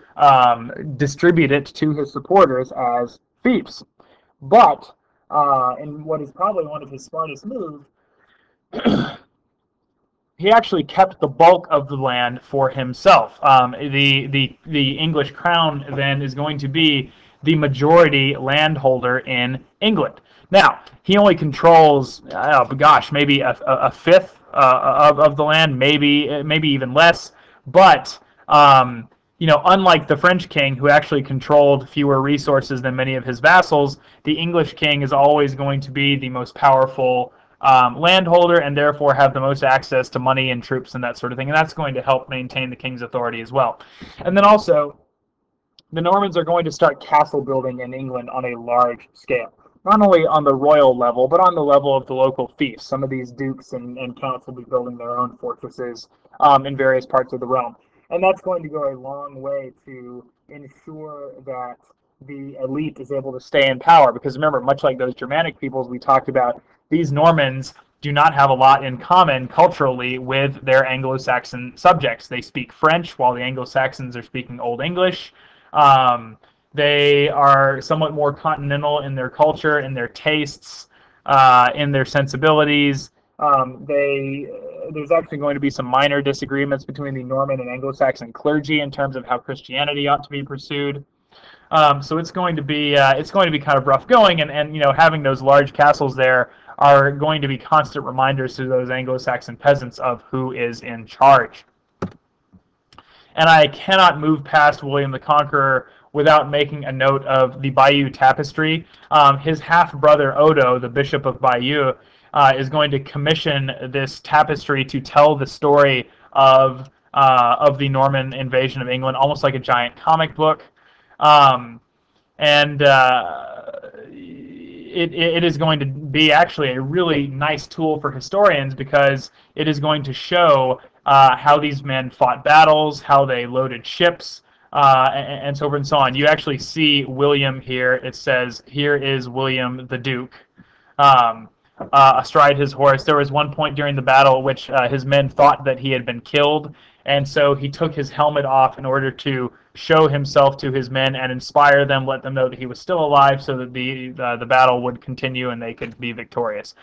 distribute it to his supporters as fiefs. But in what is probably one of his smartest moves, he actually kept the bulk of the land for himself. The English crown then is going to be the majority landholder in England. Now, he only controls, maybe a fifth of the land, maybe even less. But unlike the French king, who actually controlled fewer resources than many of his vassals, the English king is always going to be the most powerful landholder and therefore have the most access to money and troops and that sort of thing. And that's going to help maintain the king's authority as well. And then also, the Normans are going to start castle building in England on a large scale. Not only on the royal level, but on the level of the local fiefs. Some of these dukes and counts will be building their own fortresses in various parts of the realm. And that's going to go a long way to ensure that the elite is able to stay in power. Because remember, much like those Germanic peoples we talked about, these Normans do not have a lot in common culturally with their Anglo-Saxon subjects. They speak French while the Anglo-Saxons are speaking Old English. They are somewhat more continental in their culture, in their tastes, in their sensibilities. There's actually going to be some minor disagreements between the Norman and Anglo-Saxon clergy in terms of how Christianity ought to be pursued. So it's going to be kind of rough going, and having those large castles there are going to be constant reminders to those Anglo-Saxon peasants of who is in charge. And I cannot move past William the Conqueror without making a note of the Bayeux Tapestry. His half-brother Odo, the Bishop of Bayeux, is going to commission this tapestry to tell the story of the Norman invasion of England, almost like a giant comic book. It is going to be actually a really nice tool for historians, because it is going to show how these men fought battles, how they loaded ships, and so forth and so on. You actually see William here. It says, "Here is William the Duke," astride his horse. There was one point during the battle at which his men thought that he had been killed, and so he took his helmet off in order to show himself to his men and inspire them, let them know that he was still alive, so that the battle would continue and they could be victorious.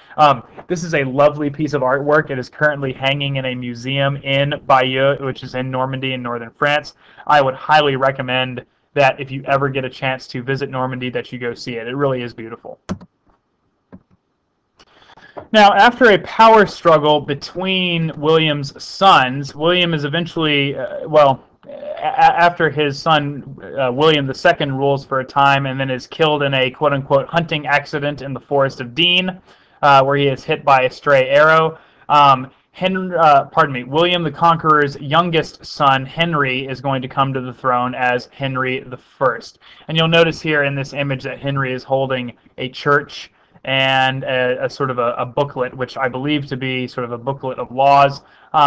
This is a lovely piece of artwork. It is currently hanging in a museum in Bayeux, which is in Normandy in northern France. I would highly recommend that if you ever get a chance to visit Normandy, that you go see it. It really is beautiful. Now, after a power struggle between William's sons, William is eventually, after his son William II rules for a time and then is killed in a quote-unquote hunting accident in the forest of Dean, where he is hit by a stray arrow. William the Conqueror's youngest son, Henry, is going to come to the throne as Henry I. And you'll notice here in this image that Henry is holding a church and a sort of a booklet, which I believe to be sort of a booklet of laws,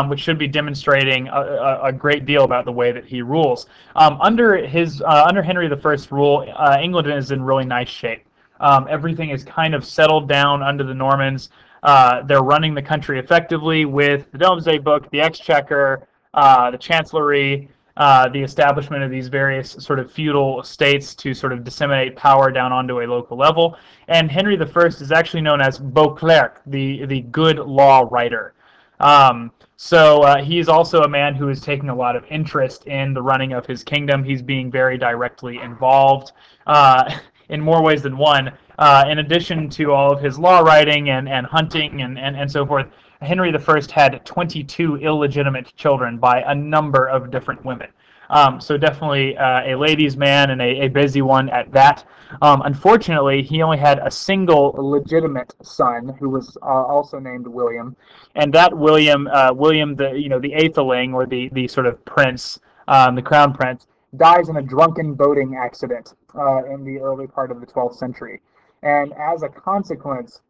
which should be demonstrating a great deal about the way that he rules. Under Henry I's rule, England is in really nice shape. Everything is kind of settled down under the Normans. They're running the country effectively with the Domesday Book, the Exchequer, the Chancellery, the establishment of these various sort of feudal states to sort of disseminate power down onto a local level. And Henry I is actually known as Beauclerc, the good law writer. So he's also a man who is taking a lot of interest in the running of his kingdom. He's being very directly involved in more ways than one. In addition to all of his law writing and hunting and so forth, Henry I had 22 illegitimate children by a number of different women. So definitely a ladies' man, and a busy one at that. Unfortunately, he only had a single legitimate son, who was also named William, and that William, the eightheling, or the sort of prince, the crown prince, dies in a drunken boating accident in the early part of the 12th century, and as a consequence,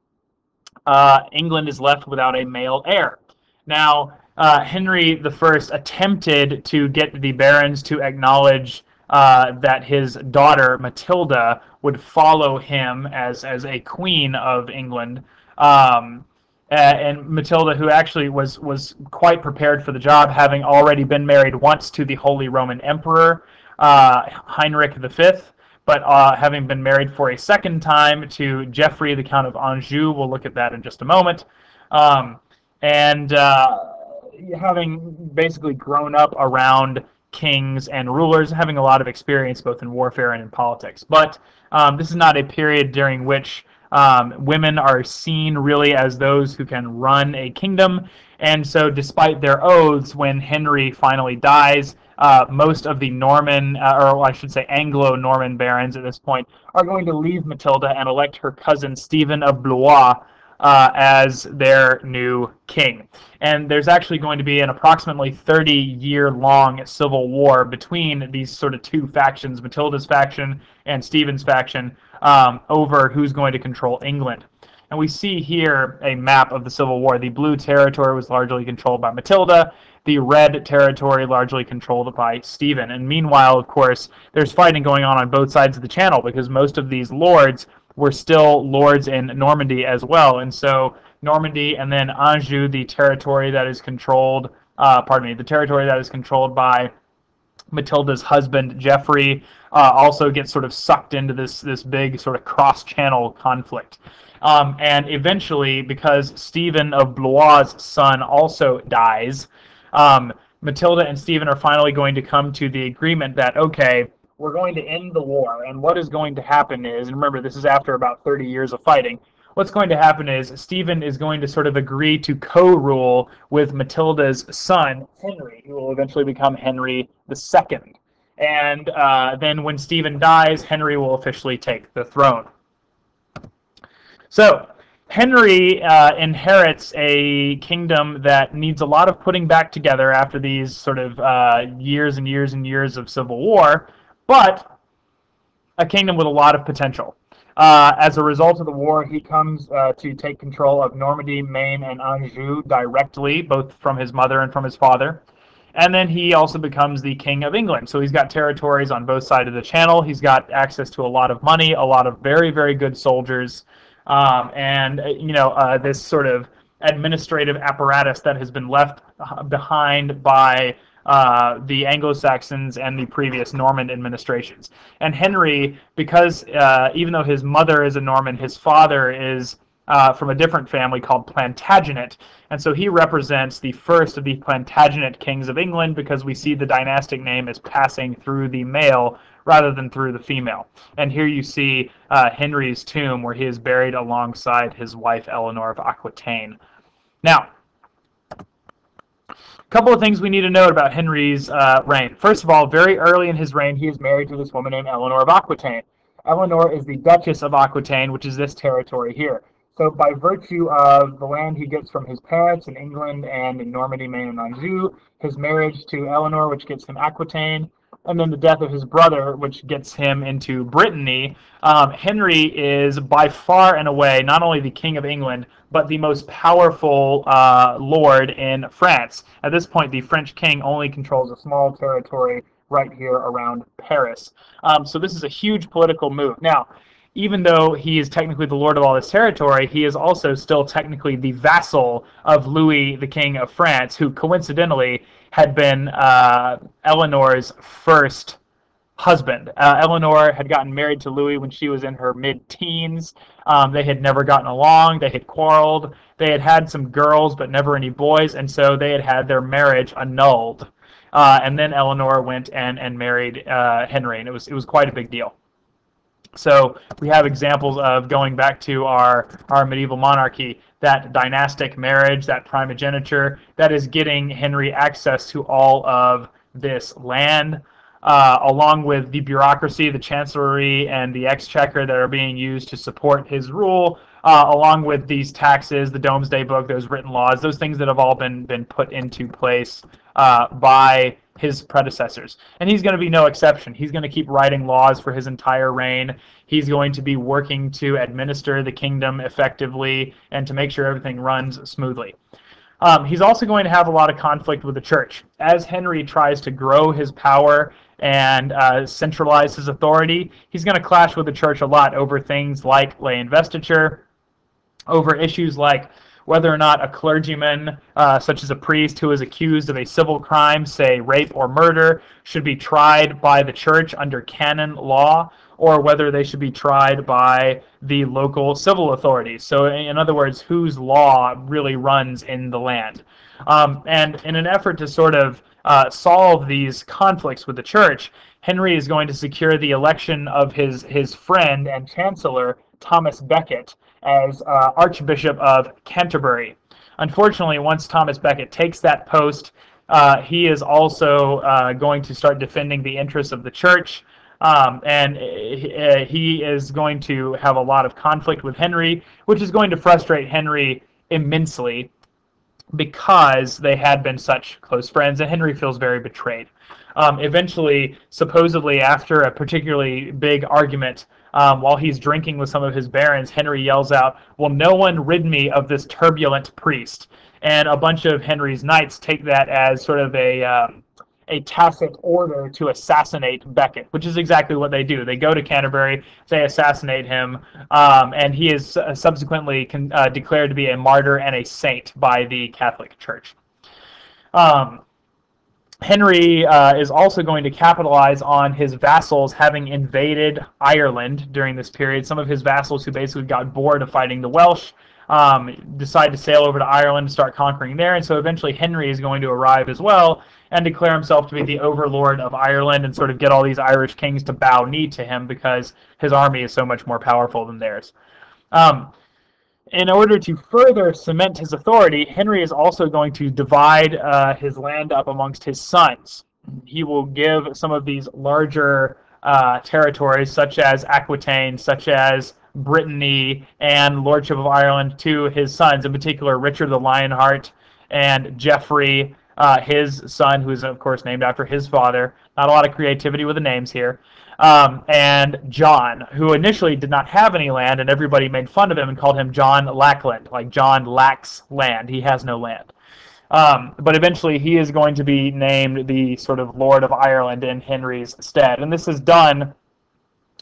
England is left without a male heir. Now, Henry I attempted to get the barons to acknowledge that his daughter Matilda would follow him as a queen of England, and Matilda, who actually was quite prepared for the job, having already been married once to the Holy Roman Emperor Heinrich V, but having been married for a second time to Geoffrey, the Count of Anjou. We'll look at that in just a moment. Having basically grown up around kings and rulers, having a lot of experience both in warfare and in politics. But this is not a period during which women are seen really as those who can run a kingdom. And so despite their oaths, when Henry finally dies, most of the Norman, or I should say Anglo-Norman barons at this point, are going to leave Matilda and elect her cousin Stephen of Blois as their new king. And there's actually going to be an approximately 30-year-long civil war between these sort of two factions, Matilda's faction and Stephen's faction, over who's going to control England. And we see here a map of the Civil War. The blue territory was largely controlled by Matilda, the red territory largely controlled by Stephen. And meanwhile, of course, there's fighting going on both sides of the channel, because most of these lords were still lords in Normandy as well. And so Normandy, and then Anjou, the territory that is controlled, the territory that is controlled by Matilda's husband Geoffrey, also gets sort of sucked into this big sort of cross-channel conflict. And eventually, because Stephen of Blois' son also dies, Matilda and Stephen are finally going to come to the agreement that, okay, we're going to end the war, and what is going to happen is, and remember, this is after about 30 years of fighting, what's going to happen is Stephen is going to sort of agree to co-rule with Matilda's son, Henry, who will eventually become Henry II. And then when Stephen dies, Henry will officially take the throne. So Henry inherits a kingdom that needs a lot of putting back together after these sort of years and years and years of civil war, but a kingdom with a lot of potential. As a result of the war, he comes to take control of Normandy, Maine, and Anjou directly, both from his mother and from his father. And then he also becomes the King of England. So he's got territories on both sides of the channel. He's got access to a lot of money, a lot of very, very good soldiers, and this sort of administrative apparatus that has been left behind by the Anglo-Saxons and the previous Norman administrations. And Henry, because even though his mother is a Norman, his father is from a different family called Plantagenet, and so he represents the first of the Plantagenet kings of England, because we see the dynastic name as passing through the male rather than through the female. And here you see Henry's tomb, where he is buried alongside his wife Eleanor of Aquitaine. Now, a couple of things we need to note about Henry's reign. First of all, very early in his reign, he is married to this woman named Eleanor of Aquitaine. Eleanor is the Duchess of Aquitaine, which is this territory here. So by virtue of the land he gets from his parents in England and in Normandy, Maine, and Anjou, his marriage to Eleanor, which gets him Aquitaine, and then the death of his brother, which gets him into Brittany, Henry is by far and away not only the King of England, but the most powerful lord in France. At this point, the French king only controls a small territory right here around Paris. So this is a huge political move. Now, even though he is technically the lord of all this territory, he is also still technically the vassal of Louis, the King of France, who coincidentally had been Eleanor's first husband. Eleanor had gotten married to Louis when she was in her mid-teens. They had never gotten along. They had quarreled. They had had some girls, but never any boys, and so they had had their marriage annulled. And then Eleanor went and married Henry, and it was quite a big deal. So we have examples of, going back to our medieval monarchy, that dynastic marriage, that primogeniture, that is getting Henry access to all of this land, along with the bureaucracy, the chancellery, and the exchequer that are being used to support his rule, along with these taxes, the Domesday Book, those written laws, those things that have all been put into place by his predecessors. And he's going to be no exception. He's going to keep writing laws for his entire reign. He's going to be working to administer the kingdom effectively and to make sure everything runs smoothly. He's also going to have a lot of conflict with the church. As Henry tries to grow his power and centralize his authority, he's going to clash with the church a lot over things like lay investiture, over issues like whether or not a clergyman, such as a priest who is accused of a civil crime, say rape or murder, should be tried by the church under canon law, or whether they should be tried by the local civil authorities. So in other words, whose law really runs in the land. And in an effort to sort of solve these conflicts with the church, Henry is going to secure the election of his friend and chancellor, Thomas Becket, as Archbishop of Canterbury. Unfortunately, once Thomas Becket takes that post, he is also going to start defending the interests of the church, and he is going to have a lot of conflict with Henry, which is going to frustrate Henry immensely because they had been such close friends, and Henry feels very betrayed. Eventually, supposedly after a particularly big argument, while he's drinking with some of his barons, Henry yells out, "Will no one rid me of this turbulent priest?" And a bunch of Henry's knights take that as sort of a a tacit order to assassinate Becket, which is exactly what they do. They go to Canterbury, they assassinate him, and he is subsequently declared to be a martyr and a saint by the Catholic Church. Henry is also going to capitalize on his vassals having invaded Ireland during this period. Some of his vassals who basically got bored of fighting the Welsh decide to sail over to Ireland and start conquering there. And so eventually Henry is going to arrive as well and declare himself to be the overlord of Ireland and sort of get all these Irish kings to bow knee to him because his army is so much more powerful than theirs. In order to further cement his authority, Henry is also going to divide his land up amongst his sons. He will give some of these larger territories, such as Aquitaine, such as Brittany, and Lordship of Ireland, to his sons, in particular Richard the Lionheart and Geoffrey, his son, who is, of course, named after his father. Not a lot of creativity with the names here. And John, who initially did not have any land, and everybody made fun of him and called him John Lackland, like John lacks land. He has no land. But eventually he is going to be named the sort of Lord of Ireland in Henry's stead. And this is done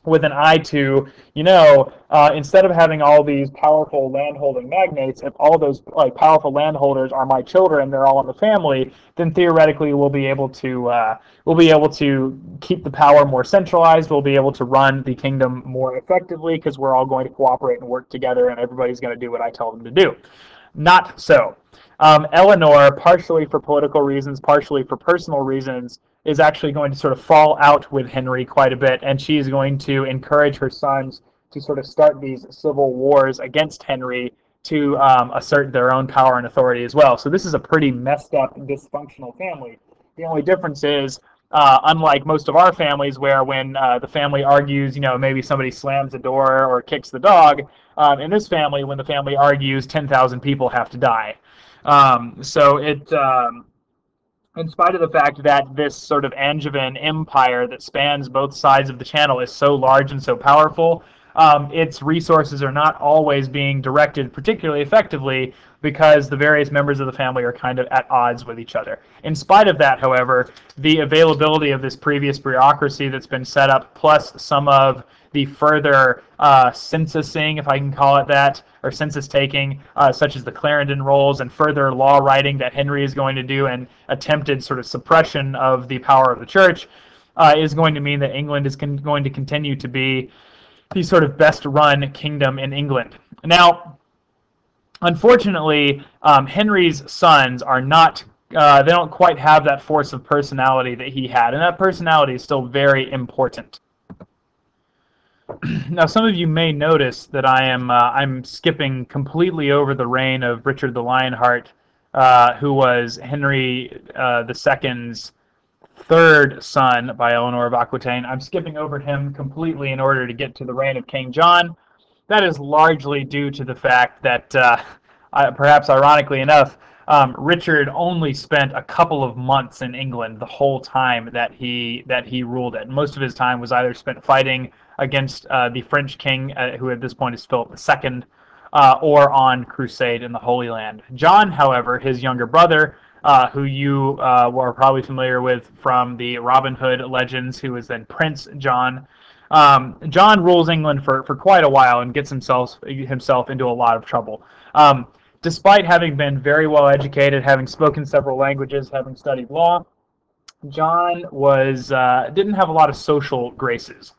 with an eye to, instead of having all these powerful landholding magnates, if all those powerful landholders are my children, they're all in the family, then theoretically we'll be able to keep the power more centralized. We'll be able to run the kingdom more effectively because we're all going to cooperate and work together, and everybody's going to do what I tell them to do. Not so. Eleanor, partially for political reasons, partially for personal reasons, is actually going to sort of fall out with Henry quite a bit, and she is going to encourage her sons to sort of start these civil wars against Henry to assert their own power and authority as well. So this is a pretty messed up, dysfunctional family. The only difference is, unlike most of our families, where when the family argues, maybe somebody slams the door or kicks the dog, in this family, when the family argues, 10,000 people have to die. In spite of the fact that this sort of Angevin empire that spans both sides of the channel is so large and so powerful, its resources are not always being directed particularly effectively because the various members of the family are kind of at odds with each other. In spite of that, however, the availability of this previous bureaucracy that's been set up, plus some of the further censusing, if I can call it that, or census taking, such as the Clarendon rolls and further law writing that Henry is going to do, and attempted sort of suppression of the power of the church, is going to mean that England is going to continue to be the sort of best run kingdom in England. Now, unfortunately, Henry's sons are not, they don't quite have that force of personality that he had, and that personality is still very important. Now, some of you may notice that I'm skipping completely over the reign of Richard the Lionheart, who was Henry II's third son by Eleanor of Aquitaine. I'm skipping over him completely in order to get to the reign of King John. That is largely due to the fact that, perhaps ironically enough, Richard only spent a couple of months in England the whole time that he ruled it. Most of his time was either spent fighting against the French king, who at this point is Philip II, or on crusade in the Holy Land. John, however, his younger brother, who you were probably familiar with from the Robin Hood legends, who is then Prince John. John rules England for quite a while and gets himself into a lot of trouble. Despite having been very well educated, having spoken several languages, having studied law, John didn't have a lot of social graces.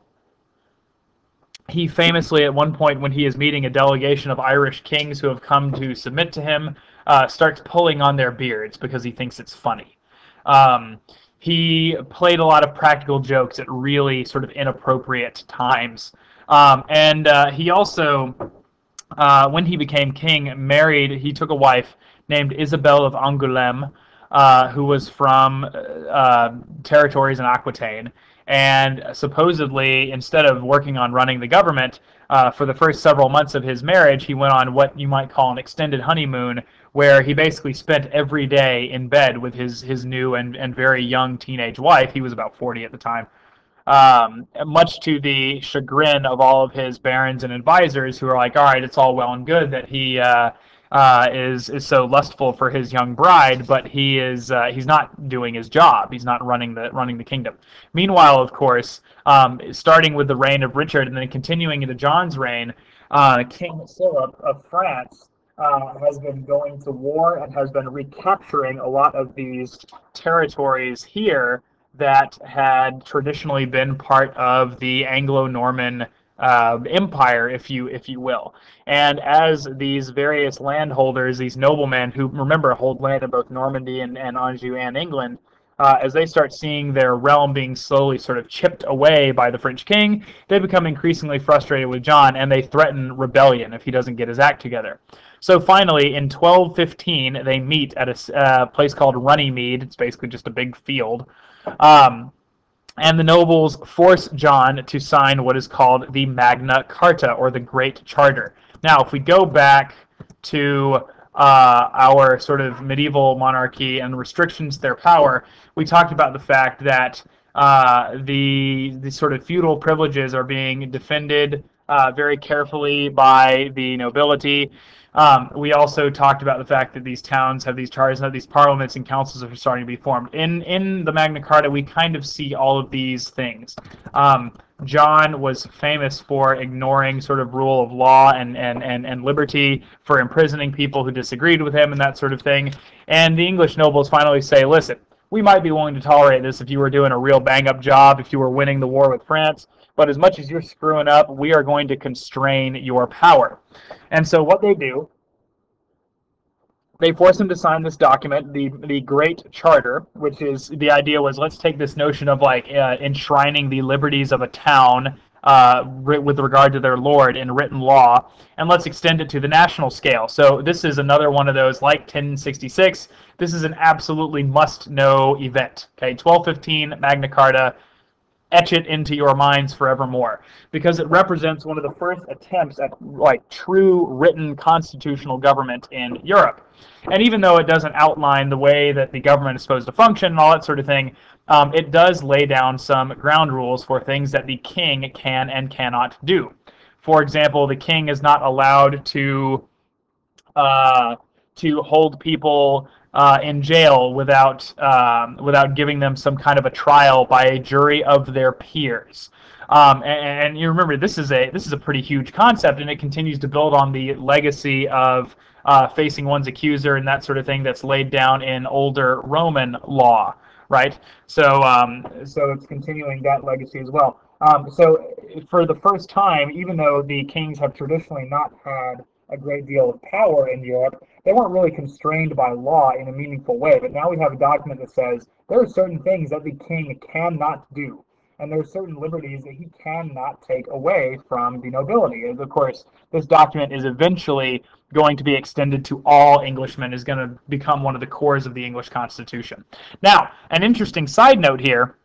He famously, at one point when he is meeting a delegation of Irish kings who have come to submit to him, starts pulling on their beards because he thinks it's funny. He played a lot of practical jokes at really sort of inappropriate times. And he also, when he became king, he took a wife named Isabel of Angoulême, who was from territories in Aquitaine. And supposedly, instead of working on running the government, for the first several months of his marriage, he went on what you might call an extended honeymoon, where he basically spent every day in bed with his new and very young teenage wife. He was about 40 at the time. Much to the chagrin of all of his barons and advisors, who are like, all right, it's all well and good that he is so lustful for his young bride, but he's not doing his job. He's not running the kingdom. Meanwhile, of course, starting with the reign of Richard and then continuing into John's reign, King Philip of France has been going to war and has been recapturing a lot of these territories here that had traditionally been part of the Anglo-Norman empire, if you will. And as these various landholders, these noblemen who, remember, hold land in both Normandy and Anjou and England, as they start seeing their realm being slowly sort of chipped away by the French king, they become increasingly frustrated with John, and they threaten rebellion if he doesn't get his act together. So finally, in 1215, they meet at a place called Runnymede. It's basically just a big field. And the nobles force John to sign what is called the Magna Carta, or the Great Charter. Now, if we go back to our sort of medieval monarchy and restrictions to their power, we talked about the fact that the sort of feudal privileges are being defended very carefully by the nobility. We also talked about the fact that these towns have these charters, have these parliaments, and councils are starting to be formed. In the Magna Carta, we kind of see all of these things. John was famous for ignoring sort of rule of law and liberty, for imprisoning people who disagreed with him and that sort of thing. And the English nobles finally say, listen, we might be willing to tolerate this if you were doing a real bang-up job, if you were winning the war with France, but as much as you're screwing up, we are going to constrain your power. And so what they do, they force him to sign this document, the Great Charter, which is, the idea was, let's take this notion of like enshrining the liberties of a town with regard to their lord in written law, and let's extend it to the national scale. So this is another one of those, like 1066, this is an absolutely must-know event. Okay, 1215 Magna Carta, etch it into your minds forevermore, because it represents one of the first attempts at like true written constitutional government in Europe. And even though it doesn't outline the way that the government is supposed to function and all that sort of thing, it does lay down some ground rules for things that the king can and cannot do. For example, the king is not allowed to hold people in jail without giving them some kind of a trial by a jury of their peers. And you remember, this is a pretty huge concept, and it continues to build on the legacy of facing one's accuser and that sort of thing that's laid down in older Roman law, right? So it's continuing that legacy as well. So for the first time, even though the kings have traditionally not had a great deal of power in Europe, they weren't really constrained by law in a meaningful way. But now we have a document that says there are certain things that the king cannot do, and there are certain liberties that he cannot take away from the nobility. And of course, this document is eventually going to be extended to all Englishmen, is going to become one of the cores of the English Constitution. Now, an interesting side note here,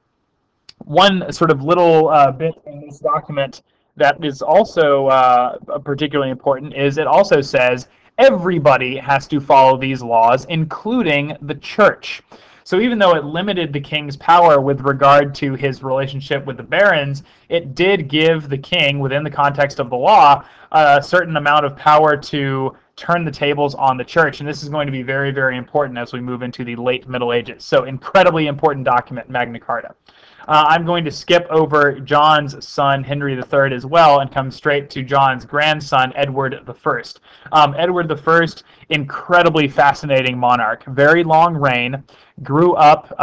one sort of little bit in this document that is also particularly important is it also says everybody has to follow these laws, including the church. So even though it limited the king's power with regard to his relationship with the barons, it did give the king, within the context of the law, a certain amount of power to turn the tables on the church. And this is going to be very, very important as we move into the late Middle Ages. So incredibly important document, Magna Carta. I'm going to skip over John's son, Henry III, as well, and come straight to John's grandson, Edward I. Edward I, incredibly fascinating monarch, very long reign, grew up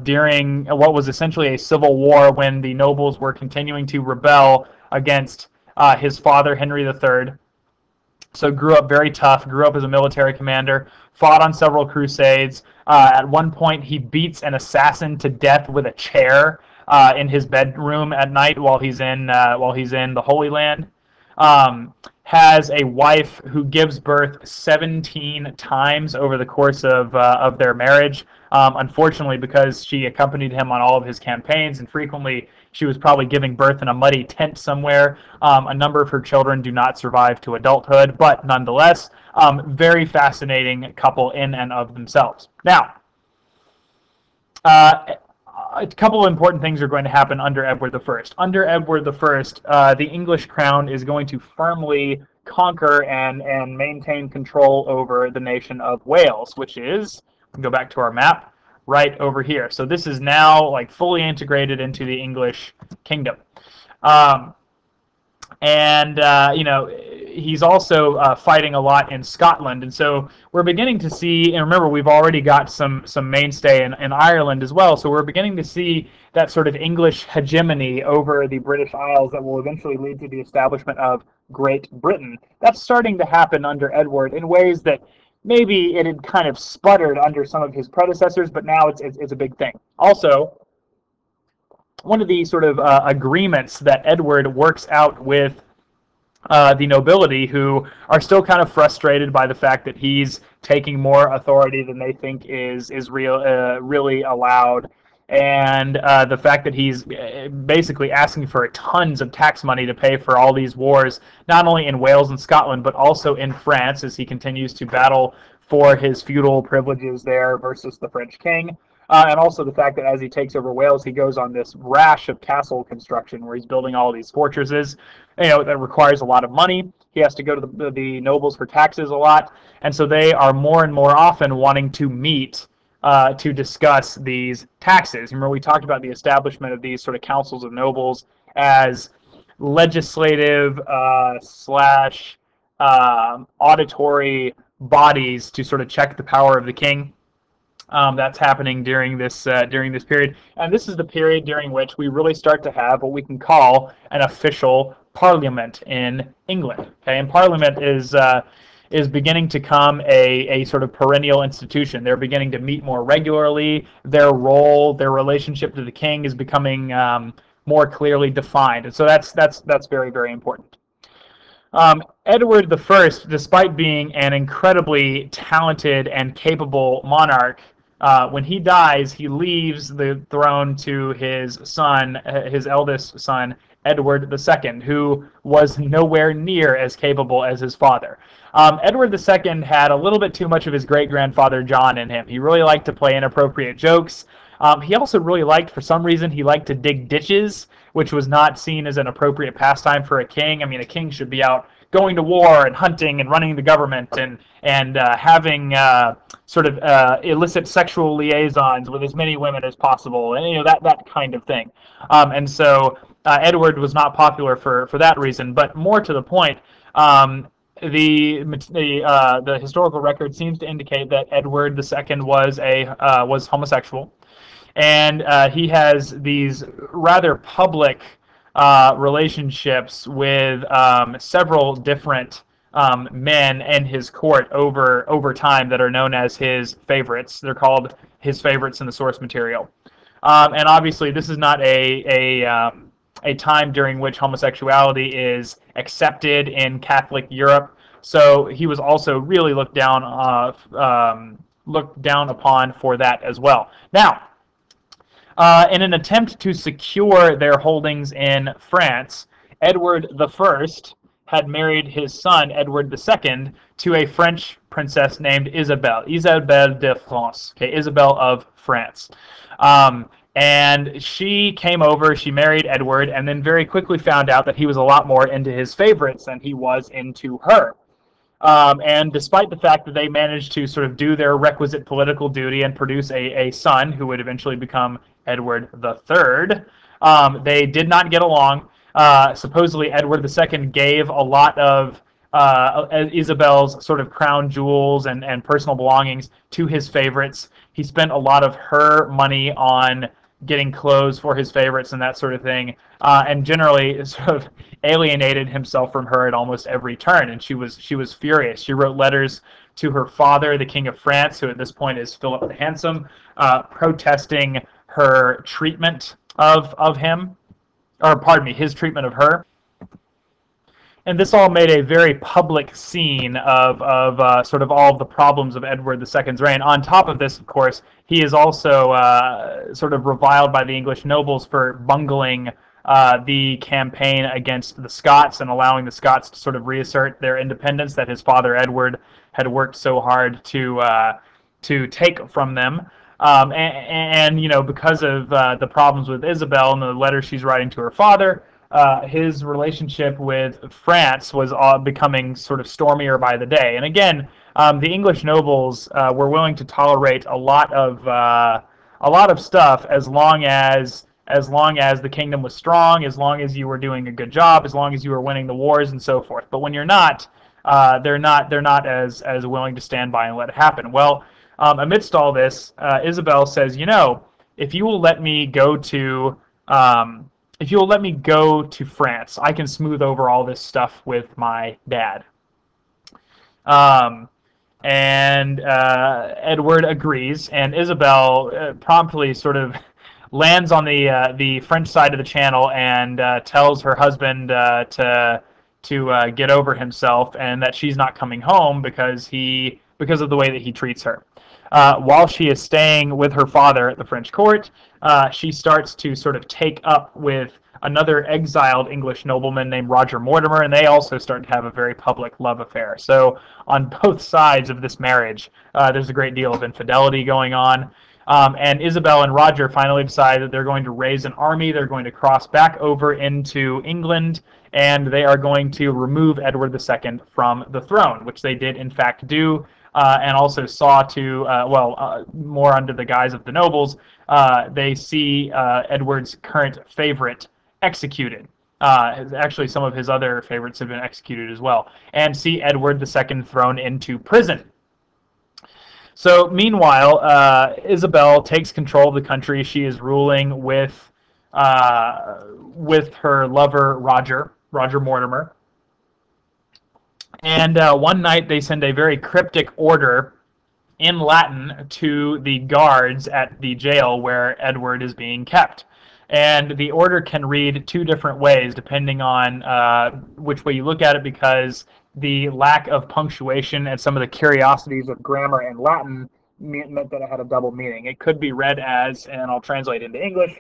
during what was essentially a civil war when the nobles were continuing to rebel against his father, Henry III. So grew up very tough, grew up as a military commander, fought on several crusades. At one point, he beats an assassin to death with a chair in his bedroom at night while he's in the Holy Land. Has a wife who gives birth 17 times over the course of their marriage. Unfortunately, because she accompanied him on all of his campaigns, and frequently she was probably giving birth in a muddy tent somewhere. A number of her children do not survive to adulthood, but nonetheless, very fascinating couple in and of themselves. Now, a couple of important things are going to happen under Edward I. Under Edward I, the English crown is going to firmly conquer and maintain control over the nation of Wales, which is, go back to our map, right over here. So this is now like fully integrated into the English kingdom. Um, and he's also fighting a lot in Scotland, and so we're beginning to see. And remember, we've already got some mainstay in Ireland as well. So we're beginning to see that sort of English hegemony over the British Isles that will eventually lead to the establishment of Great Britain. That's starting to happen under Edward in ways that maybe it had kind of sputtered under some of his predecessors, but now it's a big thing. Also, one of the sort of agreements that Edward works out with the nobility, who are still kind of frustrated by the fact that he's taking more authority than they think is really allowed, and the fact that he's basically asking for tons of tax money to pay for all these wars, not only in Wales and Scotland, but also in France, as he continues to battle for his feudal privileges there versus the French king. And also the fact that as he takes over Wales, he goes on this rash of castle construction where he's building all these fortresses. That requires a lot of money. He has to go to the nobles for taxes a lot, and so they are more and more often wanting to meet to discuss these taxes. Remember, we talked about the establishment of these sort of councils of nobles as legislative slash auditory bodies to sort of check the power of the king. That's happening during this period, and this is the period during which we really start to have what we can call an official parliament in England. Okay, and parliament is beginning to become a sort of perennial institution. They're beginning to meet more regularly. Their role, their relationship to the king is becoming more clearly defined, and so that's very, very important. Edward I, despite being an incredibly talented and capable monarch, when he dies, he leaves the throne to his son, his eldest son, Edward II, who was nowhere near as capable as his father. Edward II had a little bit too much of his great-grandfather John in him. He really liked to play inappropriate jokes. He also really liked, for some reason, he liked to dig ditches, which was not seen as an appropriate pastime for a king. I mean, a king should be out going to war and hunting and running the government and having sort of illicit sexual liaisons with as many women as possible, and that kind of thing. And so Edward was not popular for that reason. But more to the point, the historical record seems to indicate that Edward II was homosexual, and he has these rather public relationships with several different men in his court over time that are known as his favorites. They're called his favorites in the source material. And obviously, this is not a time during which homosexuality is accepted in Catholic Europe. So he was also really looked down upon for that as well. Now, in an attempt to secure their holdings in France, Edward I had married his son, Edward II, to a French princess named Isabelle de France, okay, Isabel of France. And she came over, she married Edward, and then very quickly found out that he was a lot more into his favorites than he was into her. And despite the fact that they managed to sort of do their requisite political duty and produce a son who would eventually become Edward III, they did not get along. Supposedly, Edward II gave a lot of Isabel's sort of crown jewels and personal belongings to his favorites. He spent a lot of her money on getting clothes for his favorites and that sort of thing, and generally sort of alienated himself from her at almost every turn. And she was furious. She wrote letters to her father, the King of France, who at this point is Philip the Handsome, protesting her treatment of him, or pardon me, his treatment of her. And this all made a very public scene of sort of all of the problems of Edward II's reign. On top of this, of course, he is also sort of reviled by the English nobles for bungling the campaign against the Scots and allowing the Scots to sort of reassert their independence that his father Edward had worked so hard to take from them. And because of the problems with Isabel and the letters she's writing to her father, his relationship with France was becoming sort of stormier by the day. And again, the English nobles were willing to tolerate a lot of stuff as long as the kingdom was strong, as long as you were doing a good job, as long as you were winning the wars and so forth. But when you're not, they're not as willing to stand by and let it happen. Well, amidst all this, Isabel says, you know, if you will let me go to if you will let me go to France, I can smooth over all this stuff with my dad. Um, and Edward agrees, and Isabel promptly sort of lands on the French side of the channel and tells her husband to get over himself and that she's not coming home because of the way that he treats her. While she is staying with her father at the French court, she starts to sort of take up with another exiled English nobleman named Roger Mortimer, and they also start to have a very public love affair. So on both sides of this marriage, there's a great deal of infidelity going on. And Isabel and Roger finally decide that they're going to raise an army, they're going to cross back over into England, and they are going to remove Edward II from the throne, which they did in fact do, and also saw to, more under the guise of the nobles, they see Edward's current favorite executed. Actually, some of his other favorites have been executed as well, and see Edward II thrown into prison. So meanwhile, Isabel takes control of the country. She is ruling with her lover Roger Mortimer. And one night they send a very cryptic order in Latin to the guards at the jail where Edward is being kept. And the order can read two different ways depending on which way you look at it, because the lack of punctuation and some of the curiosities of grammar in Latin meant that it had a double meaning. It could be read as, and I'll translate into English,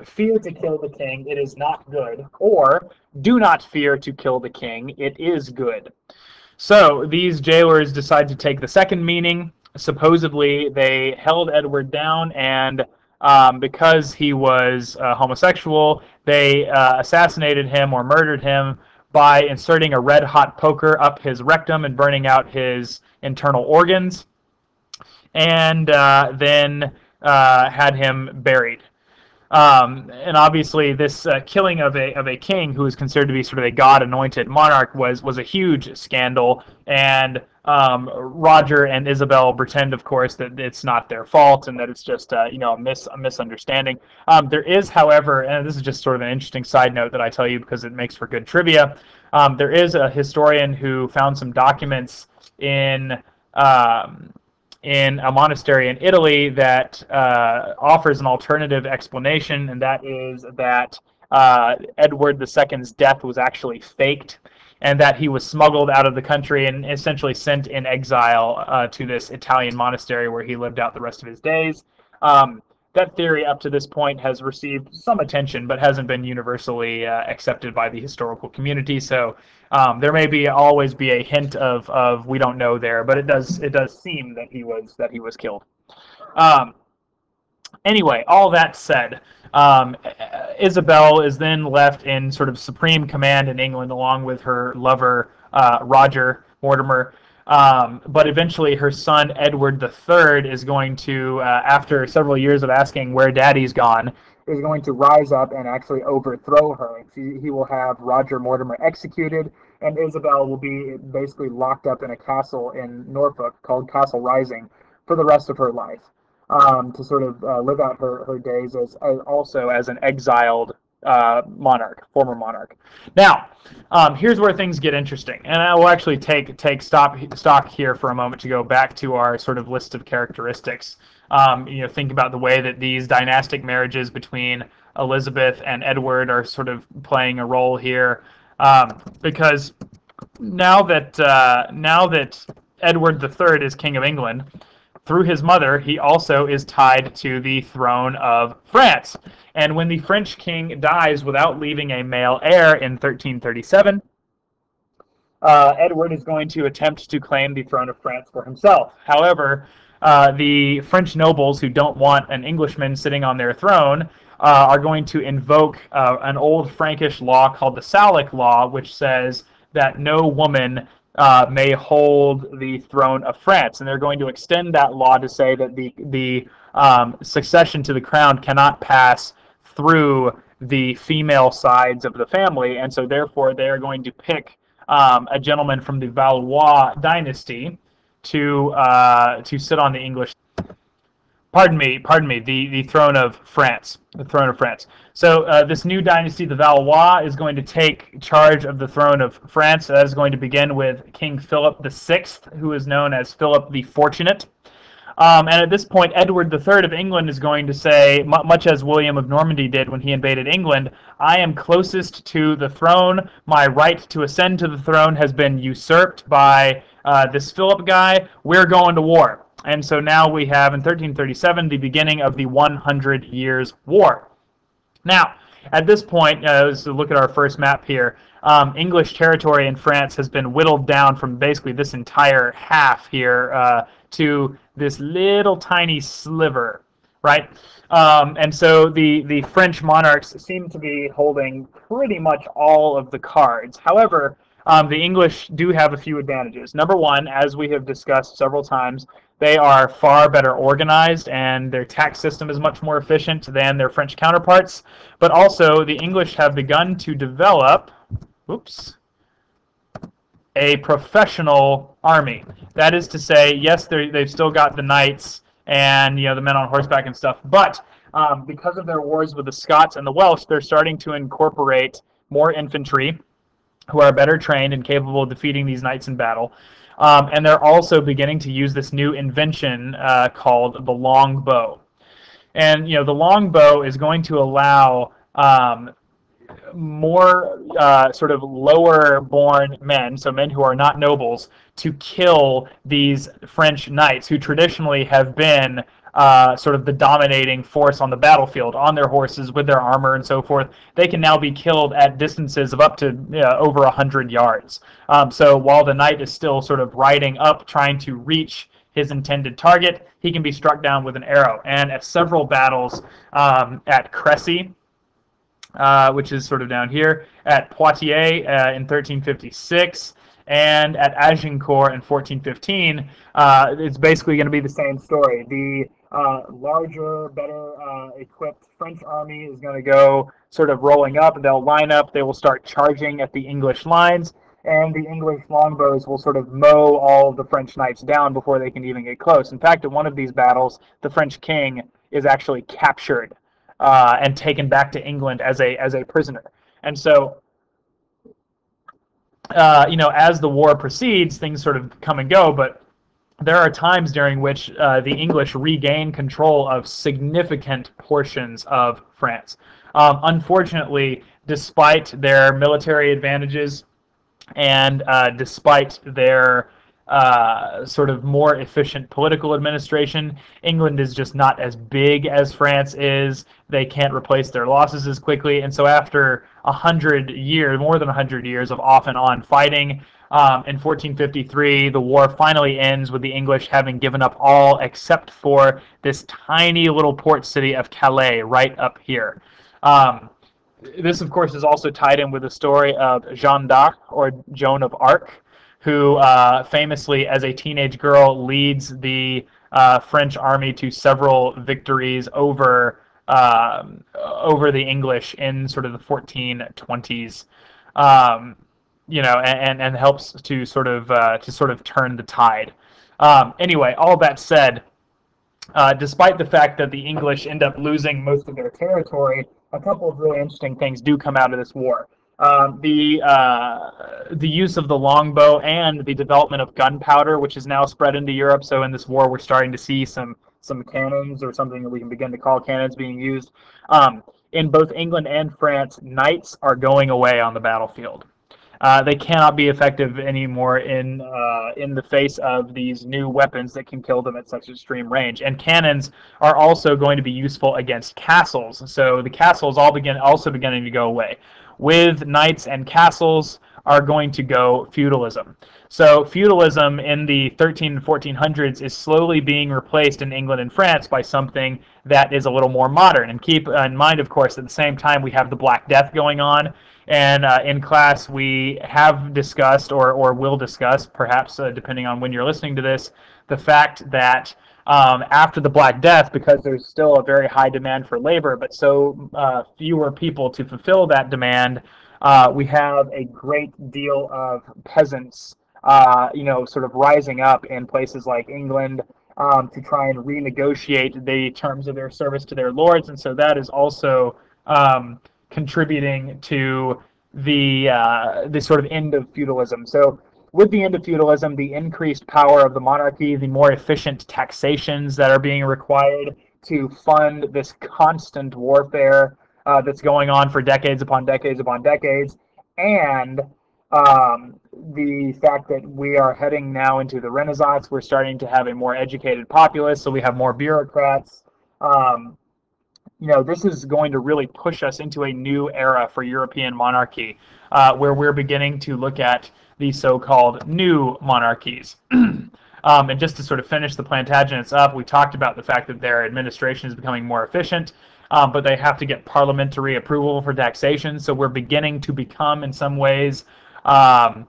fear to kill the king, it is not good, or do not fear to kill the king, it is good. So these jailers decide to take the second meaning. Supposedly they held Edward down, and because he was homosexual, they assassinated him or murdered him by inserting a red-hot poker up his rectum and burning out his internal organs, and then had him buried. And obviously, this killing of a king who is considered to be sort of a god-anointed monarch was a huge scandal, and Roger and Isabel pretend, of course, that it's not their fault and that it's just a misunderstanding. There is, however, and this is just sort of an interesting side note that I tell you because it makes for good trivia. There is a historian who found some documents in a monastery in Italy that offers an alternative explanation, and that is that Edward II's death was actually faked, and that he was smuggled out of the country and essentially sent in exile to this Italian monastery where he lived out the rest of his days. That theory up to this point has received some attention, but hasn't been universally accepted by the historical community. So there may always be a hint of we don't know there, but it does seem that he was killed. Anyway, all that said, Isabel is then left in sort of supreme command in England along with her lover Roger Mortimer. But eventually her son Edward III is going to, after several years of asking where daddy's gone, is going to rise up and actually overthrow her. He will have Roger Mortimer executed, and Isabel will be basically locked up in a castle in Norfolk called Castle Rising for the rest of her life, to sort of live out her days also as an exiled former monarch. Now, here's where things get interesting, and I will actually take stock here for a moment to go back to our sort of list of characteristics. Think about the way that these dynastic marriages between Elizabeth and Edward are sort of playing a role here, because now that Edward III is King of England, through his mother, he also is tied to the throne of France. And when the French king dies without leaving a male heir in 1337, Edward is going to attempt to claim the throne of France for himself. However, the French nobles who don't want an Englishman sitting on their throne are going to invoke an old Frankish law called the Salic Law, which says that no woman may hold the throne of France, and they're going to extend that law to say that the succession to the crown cannot pass through the female sides of the family, and so therefore they are going to pick a gentleman from the Valois dynasty to sit on the English. Pardon me, the throne of France. The throne of France. So this new dynasty, the Valois, is going to take charge of the throne of France. That is going to begin with King Philip VI, who is known as Philip the Fortunate. And at this point, Edward III of England is going to say, much as William of Normandy did when he invaded England, I am closest to the throne. My right to ascend to the throne has been usurped by this Philip guy. We're going to war. And so now we have, in 1337, the beginning of the 100 Years' War. Now, at this point, let's look at our first map here. English territory in France has been whittled down from basically this entire half here to this little tiny sliver, right? And so the French monarchs seem to be holding pretty much all of the cards. However, the English do have a few advantages. Number one, as we have discussed several times, they are far better organized and their tax system is much more efficient than their French counterparts. But also, the English have begun to develop, a professional army. That is to say, yes, they've still got the knights and the men on horseback and stuff, but because of their wars with the Scots and the Welsh, they're starting to incorporate more infantry who are better trained and capable of defeating these knights in battle. And they're also beginning to use this new invention called the longbow. And the longbow is going to allow more sort of lower-born men, so men who are not nobles, to kill these French knights who traditionally have been sort of the dominating force on the battlefield, on their horses, with their armor and so forth. They can now be killed at distances of up to over 100 yards. So while the knight is still sort of riding up, trying to reach his intended target, he can be struck down with an arrow. And at several battles at Crécy, which is sort of down here, at Poitiers in 1356, and at Agincourt in 1415, it's basically going to be the same story. The larger, better equipped French army is going to go sort of rolling up. They'll line up. They will start charging at the English lines, and the English longbows will sort of mow all of the French knights down before they can even get close. In fact, at one of these battles, the French king is actually captured and taken back to England as a prisoner. And so, as the war proceeds, things sort of come and go, but there are times during which the English regain control of significant portions of France. Unfortunately, despite their military advantages and despite their sort of more efficient political administration, England is just not as big as France is. They can't replace their losses as quickly, and so after 100 years, more than 100 years of off and on fighting, in 1453, the war finally ends with the English having given up all except for this tiny little port city of Calais right up here. This, of course, is also tied in with the story of Jeanne d'Arc, or Joan of Arc, who famously, as a teenage girl, leads the French army to several victories over the English in sort of the 1420s. And helps to sort of turn the tide. Anyway, all that said, despite the fact that the English end up losing most of their territory, a couple of really interesting things do come out of this war. The use of the longbow and the development of gunpowder, which is now spread into Europe. So in this war, we're starting to see some cannons, or something that we can begin to call cannons, being used. In both England and France, knights are going away on the battlefield. They cannot be effective anymore in the face of these new weapons that can kill them at such extreme range. And cannons are also going to be useful against castles. So the castles also beginning to go away. With knights and castles, are going to go feudalism. So feudalism in the 13 and 1400s is slowly being replaced in England and France by something that is a little more modern. And keep in mind, of course, at the same time we have the Black Death going on. And in class, we have discussed, or will discuss, perhaps depending on when you're listening to this, the fact that after the Black Death, because there's still a very high demand for labor, but so fewer people to fulfill that demand, we have a great deal of peasants, sort of rising up in places like England to try and renegotiate the terms of their service to their lords, and so that is also contributing to the sort of end of feudalism. So with the end of feudalism, the increased power of the monarchy, the more efficient taxations that are being required to fund this constant warfare that's going on for decades upon decades upon decades, and the fact that we are heading now into the Renaissance, we're starting to have a more educated populace, so we have more bureaucrats. This is going to really push us into a new era for European monarchy, where we're beginning to look at the so-called new monarchies. And just to sort of finish the Plantagenets up, we talked about the fact that their administration is becoming more efficient, but they have to get parliamentary approval for taxation, so we're beginning to become, in some ways, a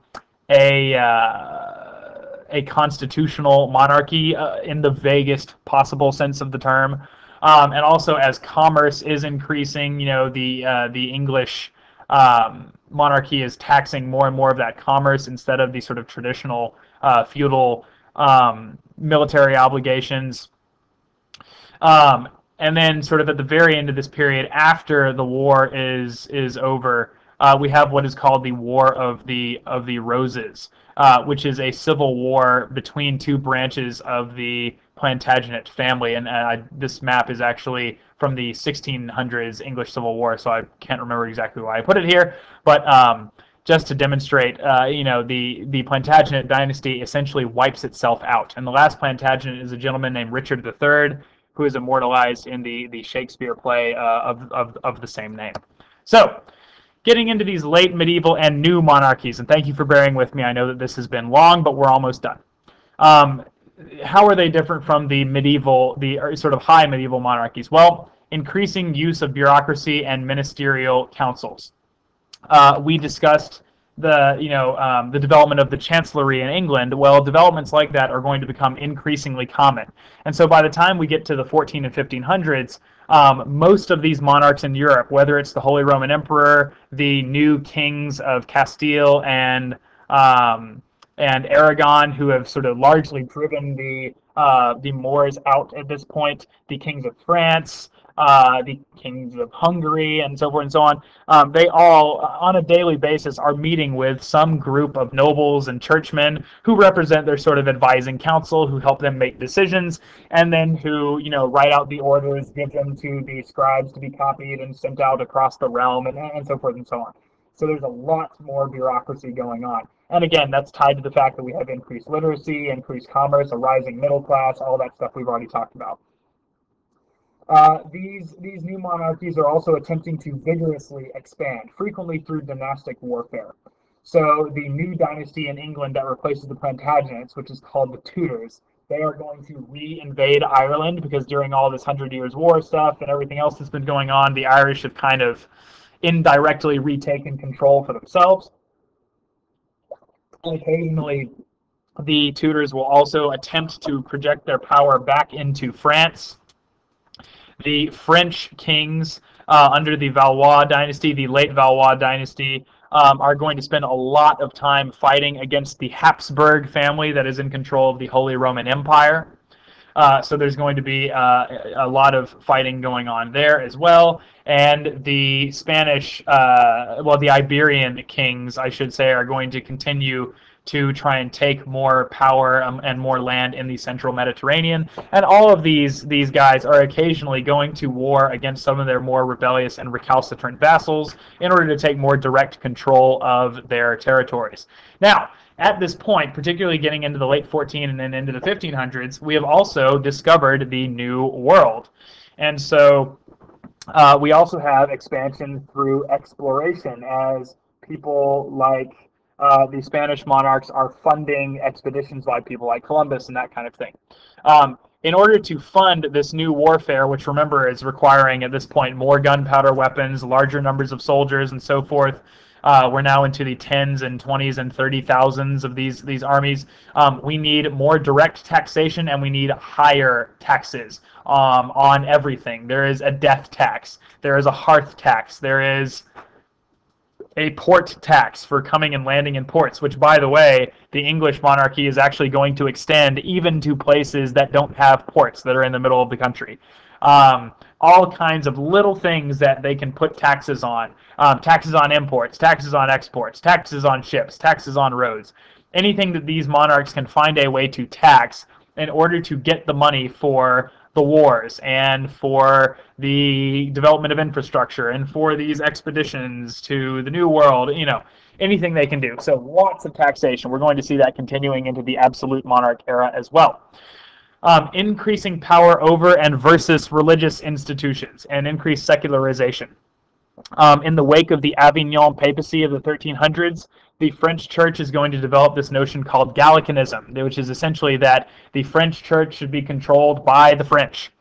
constitutional monarchy in the vaguest possible sense of the term. And also, as commerce is increasing, the English monarchy is taxing more and more of that commerce instead of the sort of traditional feudal military obligations. And then, sort of at the very end of this period, after the war is over, we have what is called the War of the Roses, which is a civil war between two branches of the Plantagenet family. And this map is actually from the 1600s English Civil War, so I can't remember exactly why I put it here. But just to demonstrate, the Plantagenet dynasty essentially wipes itself out. And the last Plantagenet is a gentleman named Richard III, who is immortalized in the Shakespeare play of the same name. So, getting into these late medieval and new monarchies, and thank you for bearing with me. I know that this has been long, but we're almost done. How are they different from the sort of high medieval monarchies? Well, increasing use of bureaucracy and ministerial councils. We discussed the development of the chancellery in England. Well, developments like that are going to become increasingly common. And so by the time we get to the 14 and 1500s, most of these monarchs in Europe, whether it's the Holy Roman Emperor, the new kings of Castile and Aragon, who have sort of largely driven the Moors out at this point, the kings of France, the kings of Hungary, and so forth and so on, they all, on a daily basis, are meeting with some group of nobles and churchmen who represent their sort of advising council, who help them make decisions, and then who, write out the orders, give them to the scribes to be copied and sent out across the realm, and so forth and so on. So there's a lot more bureaucracy going on. And again, that's tied to the fact that we have increased literacy, increased commerce, a rising middle class, all that stuff we've already talked about. These new monarchies are also attempting to vigorously expand, frequently through dynastic warfare. So the new dynasty in England that replaces the Plantagenets, which is called the Tudors, they are going to re-invade Ireland, because during all this 100 Years' War stuff and everything else that's been going on, the Irish have kind of indirectly retaken control for themselves. And occasionally, the Tudors will also attempt to project their power back into France. The French kings under the Valois dynasty, the late Valois dynasty, are going to spend a lot of time fighting against the Habsburg family that is in control of the Holy Roman Empire. So there's going to be a lot of fighting going on there as well. And the Spanish, the Iberian kings, I should say, are going to continue to try and take more power and more land in the central Mediterranean. And all of these guys are occasionally going to war against some of their more rebellious and recalcitrant vassals in order to take more direct control of their territories. Now, at this point, particularly getting into the late 14 and then into the 1500s, we have also discovered the New World. And so we also have expansion through exploration, as people like the Spanish monarchs are funding expeditions by people like Columbus and that kind of thing. In order to fund this new warfare, which remember is requiring at this point more gunpowder weapons, larger numbers of soldiers, and so forth. We're now into the tens and 20s and 30,000s of these armies. We need more direct taxation, and we need higher taxes on everything. There is a death tax. There is a hearth tax. There is a port tax for coming and landing in ports, which, by the way, the English monarchy is actually going to extend even to places that don't have ports, that are in the middle of the country. All kinds of little things that they can put taxes on. Taxes on imports, taxes on exports, taxes on ships, taxes on roads. Anything that these monarchs can find a way to tax in order to get the money for the wars and for the development of infrastructure and for these expeditions to the New World, anything they can do. So lots of taxation. We're going to see that continuing into the absolute monarch era as well. Increasing power over and versus religious institutions and increased secularization. In the wake of the Avignon papacy of the 1300s, the French church is going to develop this notion called Gallicanism, which is essentially that the French church should be controlled by the French.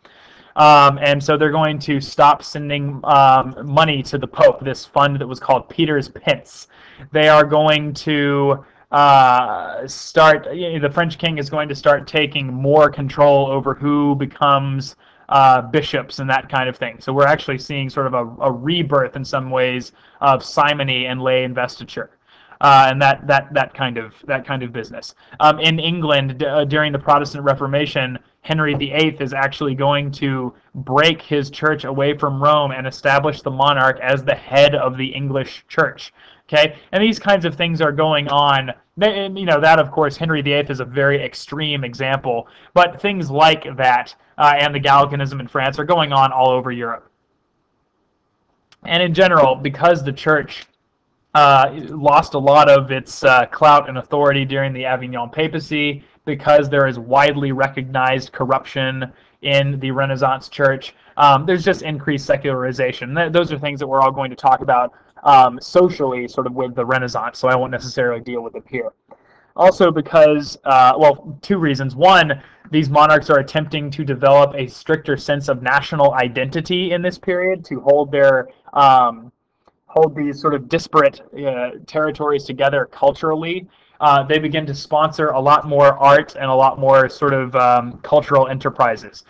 And so they're going to stop sending money to the Pope, this fund that was called Peter's Pence. They are going to the French king is going to start taking more control over who becomes bishops and that kind of thing. So we're actually seeing sort of a rebirth in some ways of simony and lay investiture. And that kind of business. In England, during the Protestant Reformation, Henry VIII is actually going to break his church away from Rome and establish the monarch as the head of the English church. Okay, and these kinds of things are going on. That of course, Henry VIII is a very extreme example, but things like that and the Gallicanism in France are going on all over Europe. And in general, because the church lost a lot of its clout and authority during the Avignon papacy, because there is widely recognized corruption in the Renaissance church, there's just increased secularization. Those are things that we're all going to talk about socially, sort of with the Renaissance, so I won't necessarily deal with it here. Also because, two reasons. One, these monarchs are attempting to develop a stricter sense of national identity in this period, to hold these sort of disparate territories together culturally. They begin to sponsor a lot more art and a lot more sort of cultural enterprises.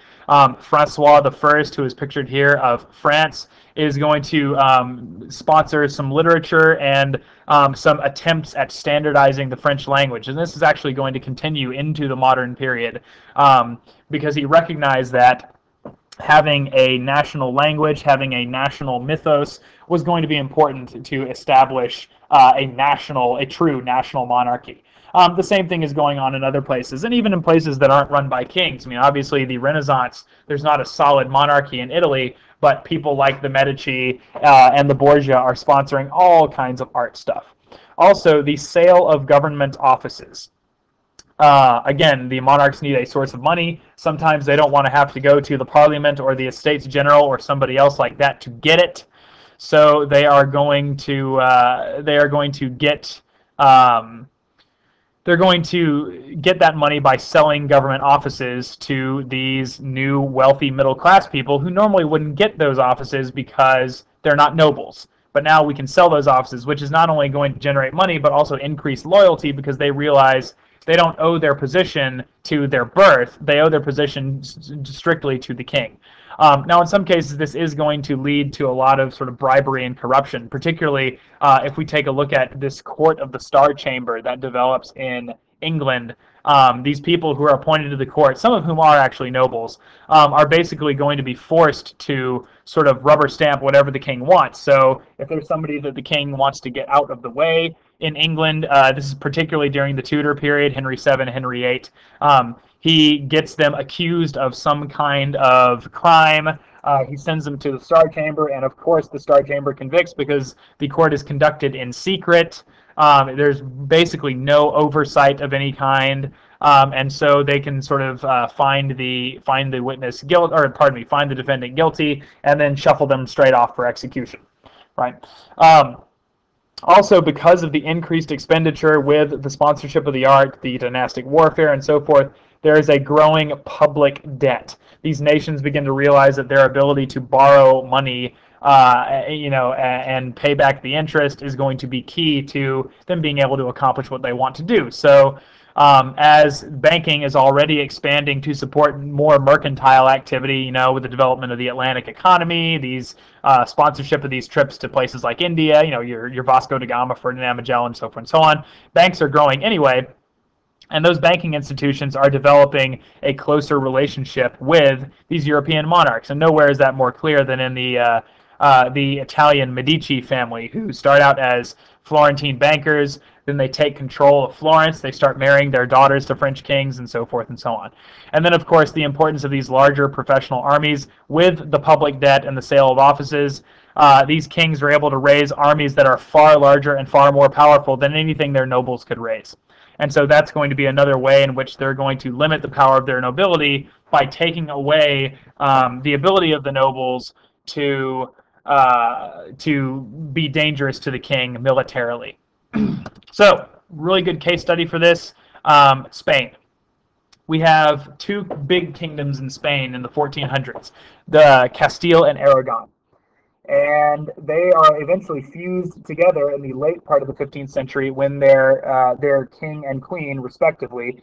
Francois I, who is pictured here, of France, is going to sponsor some literature and some attempts at standardizing the French language. And this is actually going to continue into the modern period because he recognized that having a national language, having a national mythos was going to be important to establish a true national monarchy. The same thing is going on in other places, and even in places that aren't run by kings. I mean, obviously, the Renaissance, there's not a solid monarchy in Italy, but people like the Medici and the Borgia are sponsoring all kinds of art stuff. Also, the sale of government offices. Again, the monarchs need a source of money. Sometimes they don't want to have to go to the Parliament or the Estates General or somebody else like that to get it. So they are going to get that money by selling government offices to these new wealthy middle class people who normally wouldn't get those offices because they're not nobles. But now we can sell those offices, which is not only going to generate money but also increase loyalty, because they realize they don't owe their position to their birth. They owe their position strictly to the king. Now, in some cases, this is going to lead to a lot of sort of bribery and corruption, particularly if we take a look at this court of the Star Chamber that develops in England. These people who are appointed to the court, some of whom are actually nobles, are basically going to be forced to sort of rubber stamp whatever the king wants. So if there's somebody that the king wants to get out of the way in England, this is particularly during the Tudor period, Henry VII, Henry VIII, he gets them accused of some kind of crime. He sends them to the Star Chamber, and of course the Star Chamber convicts because the court is conducted in secret. There's basically no oversight of any kind, and so they can sort of find the witness guilt, or pardon me, find the defendant guilty, and then shuffle them straight off for execution, right? Also, because of the increased expenditure with the sponsorship of the art, the dynastic warfare, and so forth, there is a growing public debt. These nations begin to realize that their ability to borrow money, and pay back the interest is going to be key to them being able to accomplish what they want to do. So, as banking is already expanding to support more mercantile activity, with the development of the Atlantic economy, these sponsorship of these trips to places like India, your Vasco da Gama, Ferdinand Magellan, and so forth and so on. Banks are growing anyway, and those banking institutions are developing a closer relationship with these European monarchs. And nowhere is that more clear than in the Italian Medici family, who start out as Florentine bankers. Then they take control of Florence. They start marrying their daughters to French kings, and so forth and so on. And then, of course, the importance of these larger professional armies with the public debt and the sale of offices. These kings are able to raise armies that are far larger and far more powerful than anything their nobles could raise. And so that's going to be another way in which they're going to limit the power of their nobility by taking away the ability of the nobles to be dangerous to the king militarily. So, really good case study for this, Spain. We have two big kingdoms in Spain in the 1400s, the Castile and Aragon. And they are eventually fused together in the late part of the 15th century when their king and queen, respectively,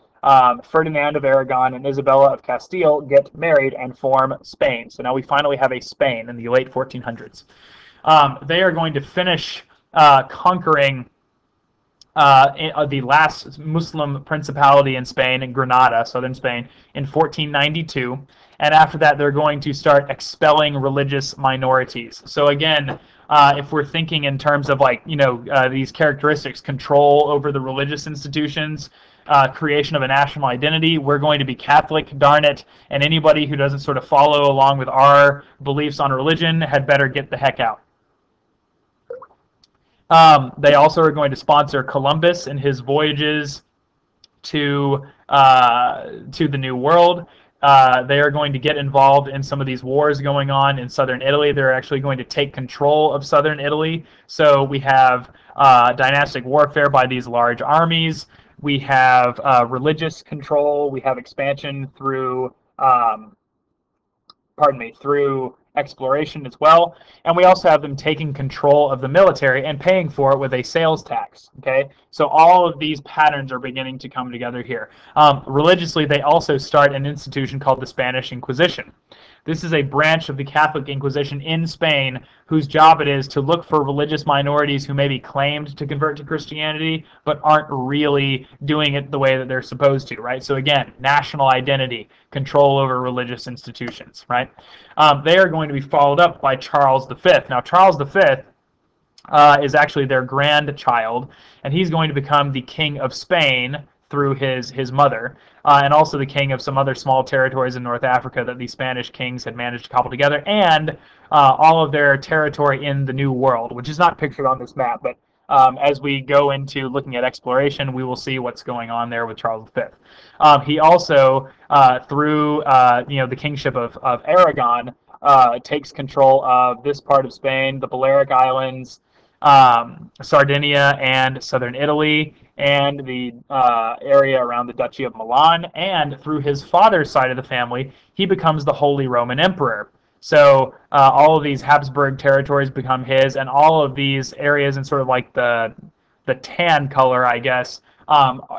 Ferdinand of Aragon and Isabella of Castile, get married and form Spain. So now we finally have a Spain in the late 1400s. They are going to finish conquering the last Muslim principality in Spain, in Granada, southern Spain, in 1492. And after that, they're going to start expelling religious minorities. So again, if we're thinking in terms of these characteristics, control over the religious institutions, creation of a national identity, we're going to be Catholic, darn it, and anybody who doesn't sort of follow along with our beliefs on religion had better get the heck out. They also are going to sponsor Columbus in his voyages to the New World. They are going to get involved in some of these wars going on in southern Italy. They're actually going to take control of southern Italy. So we have dynastic warfare by these large armies. We have religious control. We have expansion through through exploration as well. And we also have them taking control of the military and paying for it with a sales tax. Okay, so all of these patterns are beginning to come together here. Religiously, they also start an institution called the Spanish Inquisition. This is a branch of the Catholic Inquisition in Spain whose job it is to look for religious minorities who may be claimed to convert to Christianity but aren't really doing it the way that they're supposed to, right? So again, national identity, control over religious institutions, right? They are going to be followed up by Charles V. Now, Charles V is actually their grandchild, and he's going to become the King of Spain through his mother, and also the king of some other small territories in North Africa that the Spanish kings had managed to cobble together, and all of their territory in the New World, which is not pictured on this map, but as we go into looking at exploration, we will see what's going on there with Charles V. He also, through the kingship of Aragon, takes control of this part of Spain, the Balearic Islands, Sardinia, and southern Italy, and the area around the Duchy of Milan. And through his father's side of the family, he becomes the Holy Roman Emperor. So all of these Habsburg territories become his, and all of these areas in sort of like the tan color, I guess,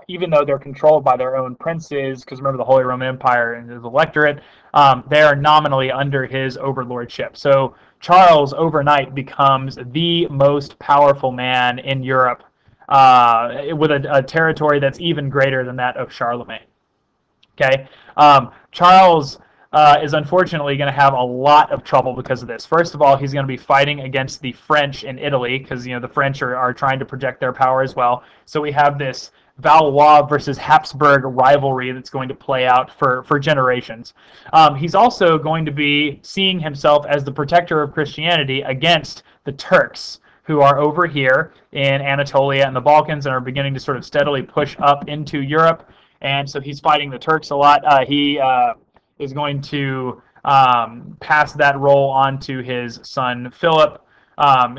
even though they're controlled by their own princes, because remember the Holy Roman Empire and the electorate, they are nominally under his overlordship. So Charles overnight becomes the most powerful man in Europe, with a territory that's even greater than that of Charlemagne. Okay, Charles is unfortunately going to have a lot of trouble because of this. First of all, he's going to be fighting against the French in Italy, because the French are trying to project their power as well. So we have this Valois versus Habsburg rivalry that's going to play out for generations. He's also going to be seeing himself as the protector of Christianity against the Turks, who are over here in Anatolia and the Balkans and are beginning to sort of steadily push up into Europe. And so he's fighting the Turks a lot. He is going to pass that role on to his son Philip,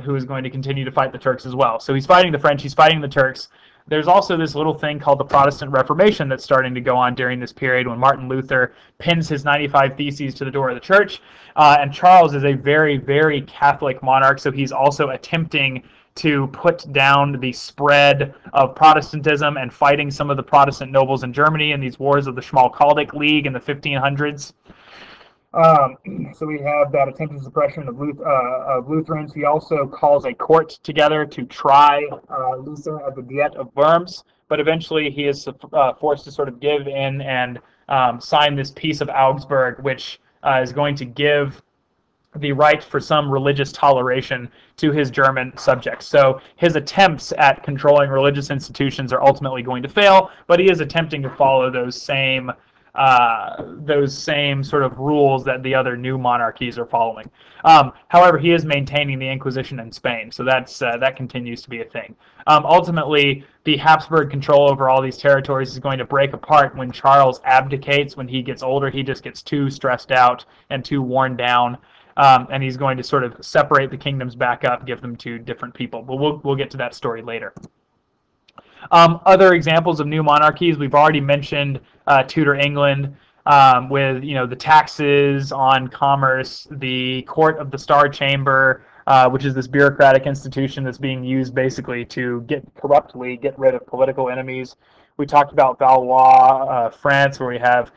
who is going to continue to fight the Turks as well. So he's fighting the French, he's fighting the Turks. There's also this little thing called the Protestant Reformation that's starting to go on during this period when Martin Luther pins his 95 Theses to the door of the church. And Charles is a very, very Catholic monarch, so he's also attempting to put down the spread of Protestantism and fighting some of the Protestant nobles in Germany in these wars of the Schmalkaldic League in the 1500s. So we have that attempted suppression of Lutherans. He also calls a court together to try Luther at the Diet of Worms, but eventually he is forced to sort of give in and sign this Peace of Augsburg, which is going to give the right for some religious toleration to his German subjects. So his attempts at controlling religious institutions are ultimately going to fail, but he is attempting to follow those same sort of rules that the other new monarchies are following. However, he is maintaining the Inquisition in Spain, so that continues to be a thing. Ultimately, the Habsburg control over all these territories is going to break apart when Charles abdicates. When he gets older, he just gets too stressed out and too worn down, and he's going to sort of separate the kingdoms back up, give them to different people. But we'll get to that story later. Other examples of new monarchies, we've already mentioned Tudor England with the taxes on commerce, the Court of the Star Chamber, which is this bureaucratic institution that's being used basically to corruptly get rid of political enemies. We talked about Valois, France, where we have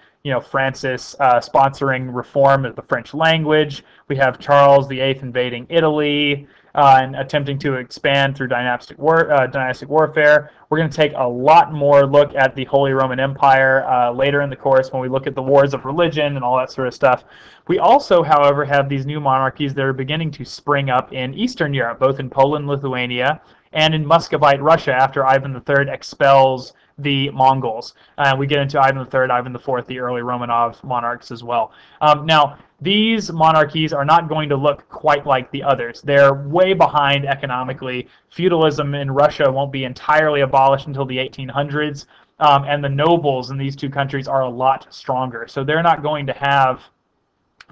Francis sponsoring reform of the French language. We have Charles VIII invading Italy and attempting to expand through dynastic warfare. We're going to take a lot more look at the Holy Roman Empire later in the course when we look at the wars of religion and all that sort of stuff. We also, however, have these new monarchies that are beginning to spring up in Eastern Europe, both in Poland, Lithuania, and in Muscovite Russia after Ivan III expels the Mongols. We get into Ivan III, Ivan IV, the early Romanov monarchs as well. Now, these monarchies are not going to look quite like the others. They're way behind economically. Feudalism in Russia won't be entirely abolished until the 1800s, and the nobles in these two countries are a lot stronger. So they're not going to have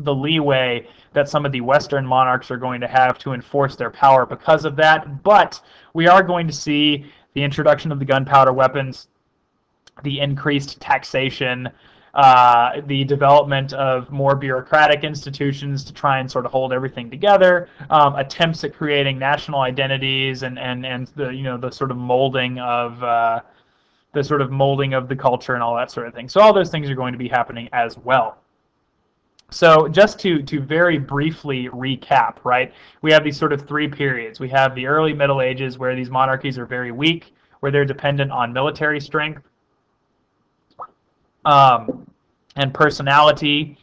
the leeway that some of the Western monarchs are going to have to enforce their power because of that. But we are going to see the introduction of the gunpowder weapons, the increased taxation, the development of more bureaucratic institutions to try and sort of hold everything together, attempts at creating national identities, and the sort of molding of the culture and all that sort of thing. So all those things are going to be happening as well. So just to very briefly recap, right? We have these sort of three periods. We have the early Middle Ages, where these monarchies are very weak, where they're dependent on military strength and personality.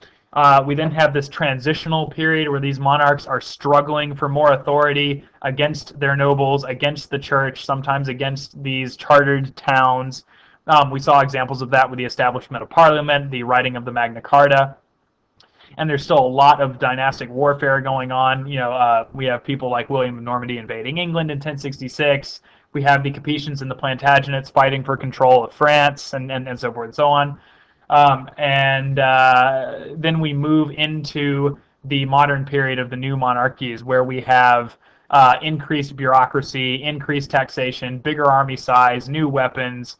We then have this transitional period where these monarchs are struggling for more authority against their nobles, against the church, sometimes against these chartered towns. We saw examples of that with the establishment of Parliament, the writing of the Magna Carta. And there's still a lot of dynastic warfare going on. We have people like William of Normandy invading England in 1066. We have the Capetians and the Plantagenets fighting for control of France, and so forth and so on. Then we move into the modern period of the new monarchies, where we have increased bureaucracy, increased taxation, bigger army size, new weapons,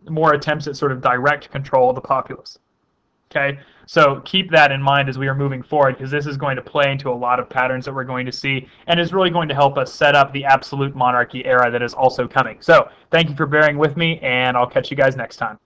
more attempts at sort of direct control of the populace. Okay, so keep that in mind as we are moving forward, because this is going to play into a lot of patterns that we're going to see, and is really going to help us set up the absolute monarchy era that is also coming. So thank you for bearing with me, and I'll catch you guys next time.